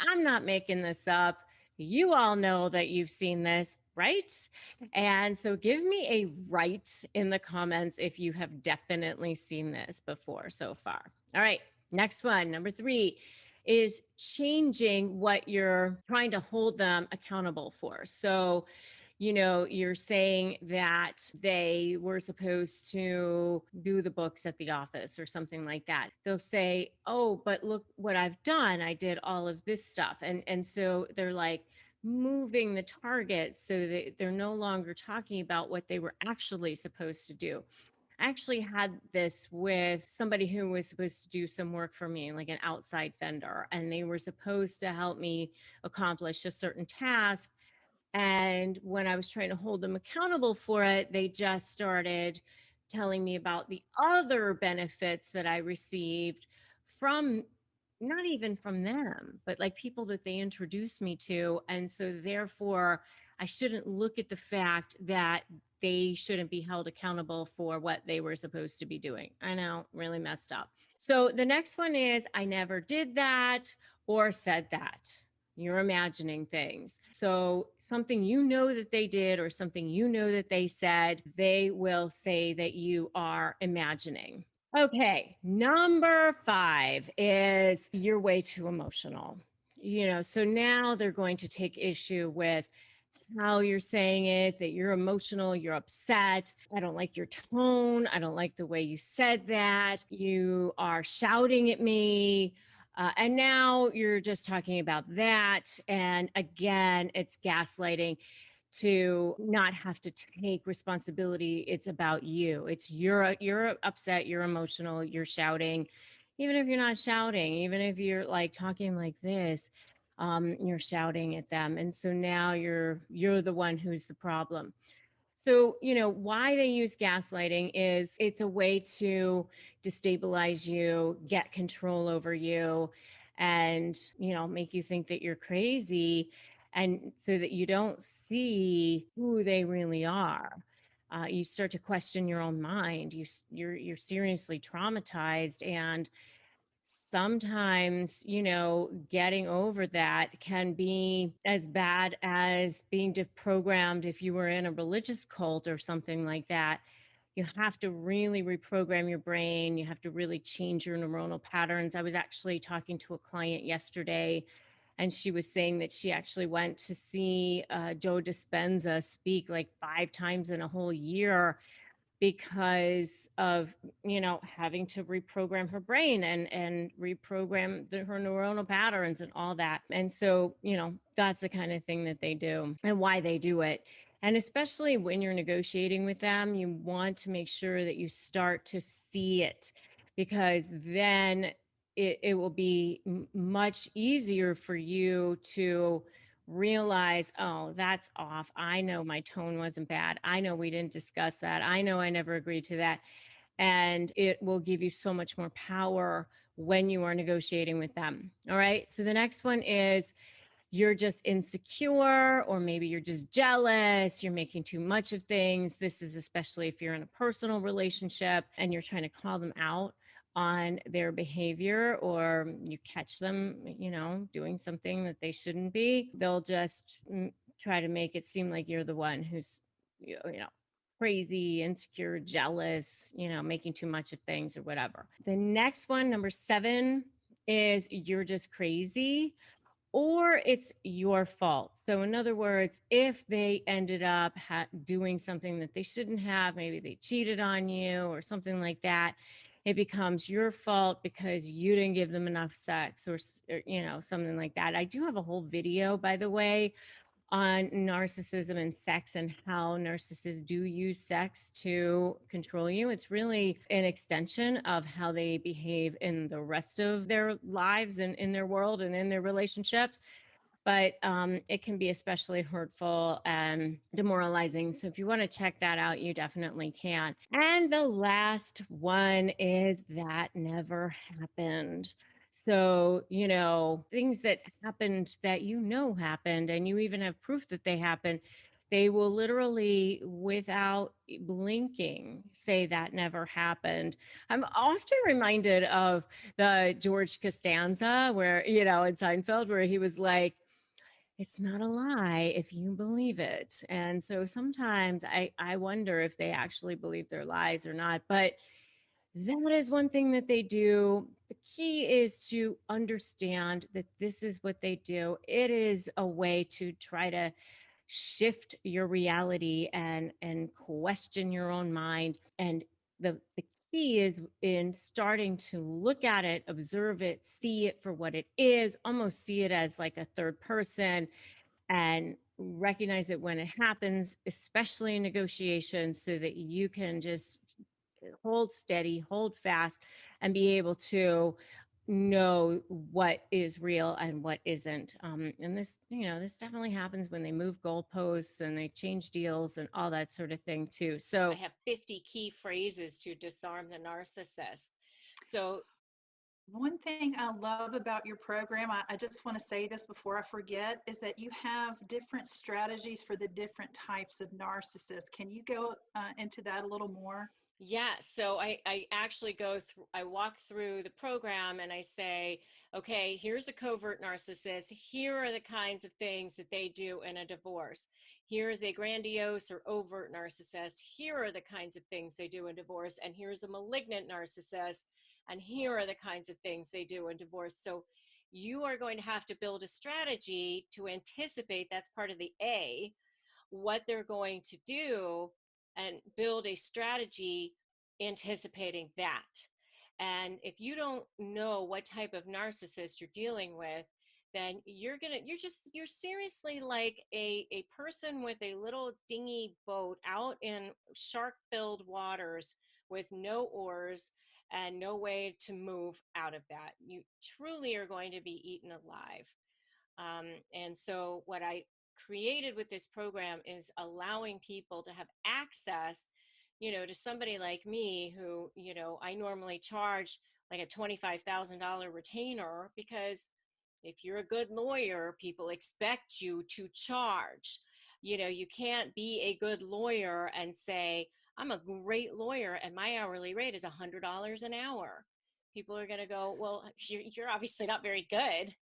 I'm not making this up. You all know that you've seen this, right? And so give me a right in the comments if you have definitely seen this before so far. All right, next one, number 3 is changing what you're trying to hold them accountable for. So, you're saying that they were supposed to do the books at the office or something like that. They'll say, "Oh, but look what I've done. I did all of this stuff." And so they're like moving the target so that they're no longer talking about what they were actually supposed to do. I actually had this with somebody who was supposed to do some work for me, like an outside vendor, and they were supposed to help me accomplish a certain task. And when I was trying to hold them accountable for it, they just started telling me about the other benefits that I received from not even from them, but like people that they introduced me to. And so, therefore, I shouldn't look at the fact that they shouldn't be held accountable for what they were supposed to be doing. I know, really messed up. So, the next one is I never did that or said that. You're imagining things. So, something that they did or something that they said, they will say that you are imagining. Okay, number 5 is you're way too emotional. So now they're going to take issue with how you're saying it, that you're emotional, you're upset. I don't like your tone. I don't like the way you said that. You are shouting at me. And now you're just talking about that. And again, it's gaslighting to not have to take responsibility. It's about you. It's you're upset, you're emotional, you're shouting. Even if you're not shouting, even if you're like talking like this, you're shouting at them. And so now you're the one who's the problem. So, why they use gaslighting is it's a way to destabilize you, get control over you, and, make you think that you're crazy. And so that you don't see who they really are. You start to question your own mind. You're seriously traumatized, and sometimes, getting over that can be as bad as being deprogrammed if you were in a religious cult or something like that. You have to really reprogram your brain. You have to really change your neuronal patterns. I was actually talking to a client yesterday, and she was saying that she actually went to see Joe Dispenza speak like 5 times in a whole year because of having to reprogram her brain and reprogram her neuronal patterns and all that. And so that's the kind of thing that they do and why they do it. And especially when you're negotiating with them, you want to make sure that you start to see it, because then it will be much easier for you to realize, oh, that's off. I know my tone wasn't bad. I know we didn't discuss that. I know I never agreed to that. And it will give you so much more power when you are negotiating with them. All right. So the next one is you're just insecure, or maybe you're just jealous. You're making too much of things. This is especially if you're in a personal relationship and you're trying to call them out on their behavior, or you catch them, doing something that they shouldn't be. They'll just try to make it seem like you're the one who's, crazy, insecure, jealous, making too much of things or whatever. The next one, number 7, is you're just crazy, or it's your fault. So, in other words, if they ended up doing something that they shouldn't have, maybe they cheated on you or something like that, it becomes your fault because you didn't give them enough sex, or something like that. I do have a whole video, by the way, on narcissism and sex and how narcissists do use sex to control you. It's really an extension of how they behave in the rest of their lives and in their world and in their relationships. But it can be especially hurtful and demoralizing. So if you want to check that out, you definitely can. And the last one is that never happened. So, things that happened that happened, and you even have proof that they happened, they will literally, without blinking, say that never happened. I'm often reminded of the George Costanza, where, in Seinfeld, where he was like, it's not a lie if you believe it. And so sometimes I wonder if they actually believe their lies or not. But that is one thing that they do. The key is to understand that this is what they do. It is a way to try to shift your reality and question your own mind. And the key is in starting to look at it, observe it, see it for what it is, almost see it as like a third person, and recognize it when it happens, especially in negotiations, so that you can just hold steady, hold fast, and be able to know what is real and what isn't. And this definitely happens when they move goalposts and they change deals and all that sort of thing too. So I have 50 key phrases to disarm the narcissist. So one thing I love about your program, I just want to say this before I forget, is that you have different strategies for the different types of narcissists. Can you go into that a little more? yeah, so I actually I walk through the program and I say, okay, here's a covert narcissist. Here are the kinds of things that they do in a divorce. Here is a grandiose or overt narcissist. Here are the kinds of things they do in divorce. And here's a malignant narcissist. And here are the kinds of things they do in divorce. So you are going to have to build a strategy to anticipate, that's part of the A, what they're going to do, and build a strategy anticipating that. And if you don't know what type of narcissist you're dealing with, then you're seriously like a person with a little dingy boat out in shark filled waters with no oars and no way to move out of that. You truly are going to be eaten alive. And so what I created with this program is allowing people to have access, to somebody like me who, I normally charge like a $25,000 retainer, because if you're a good lawyer, people expect you to charge. You can't be a good lawyer and say, I'm a great lawyer and my hourly rate is $100 an hour. People are going to go, well, you're obviously not very good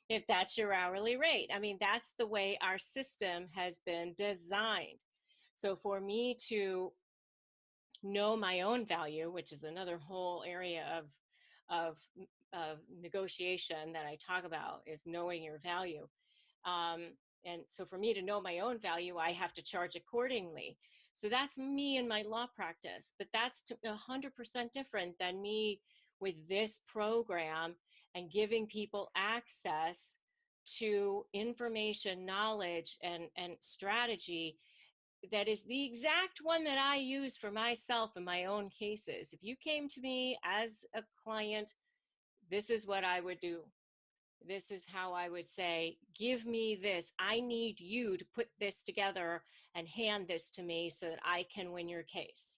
if that's your hourly rate. I mean, that's the way our system has been designed. So for me to know my own value, which is another whole area of of negotiation that I talk about, is knowing your value. Um, and so for me to know my own value, I have to charge accordingly. So that's me in my law practice, but that's 100% different than me with this program and giving people access to information, knowledge, and strategy that is the exact one that I use for myself in my own cases. If you came to me as a client, this is what I would do. This is how I would say, give me this. I need you to put this together and hand this to me so that I can win your case.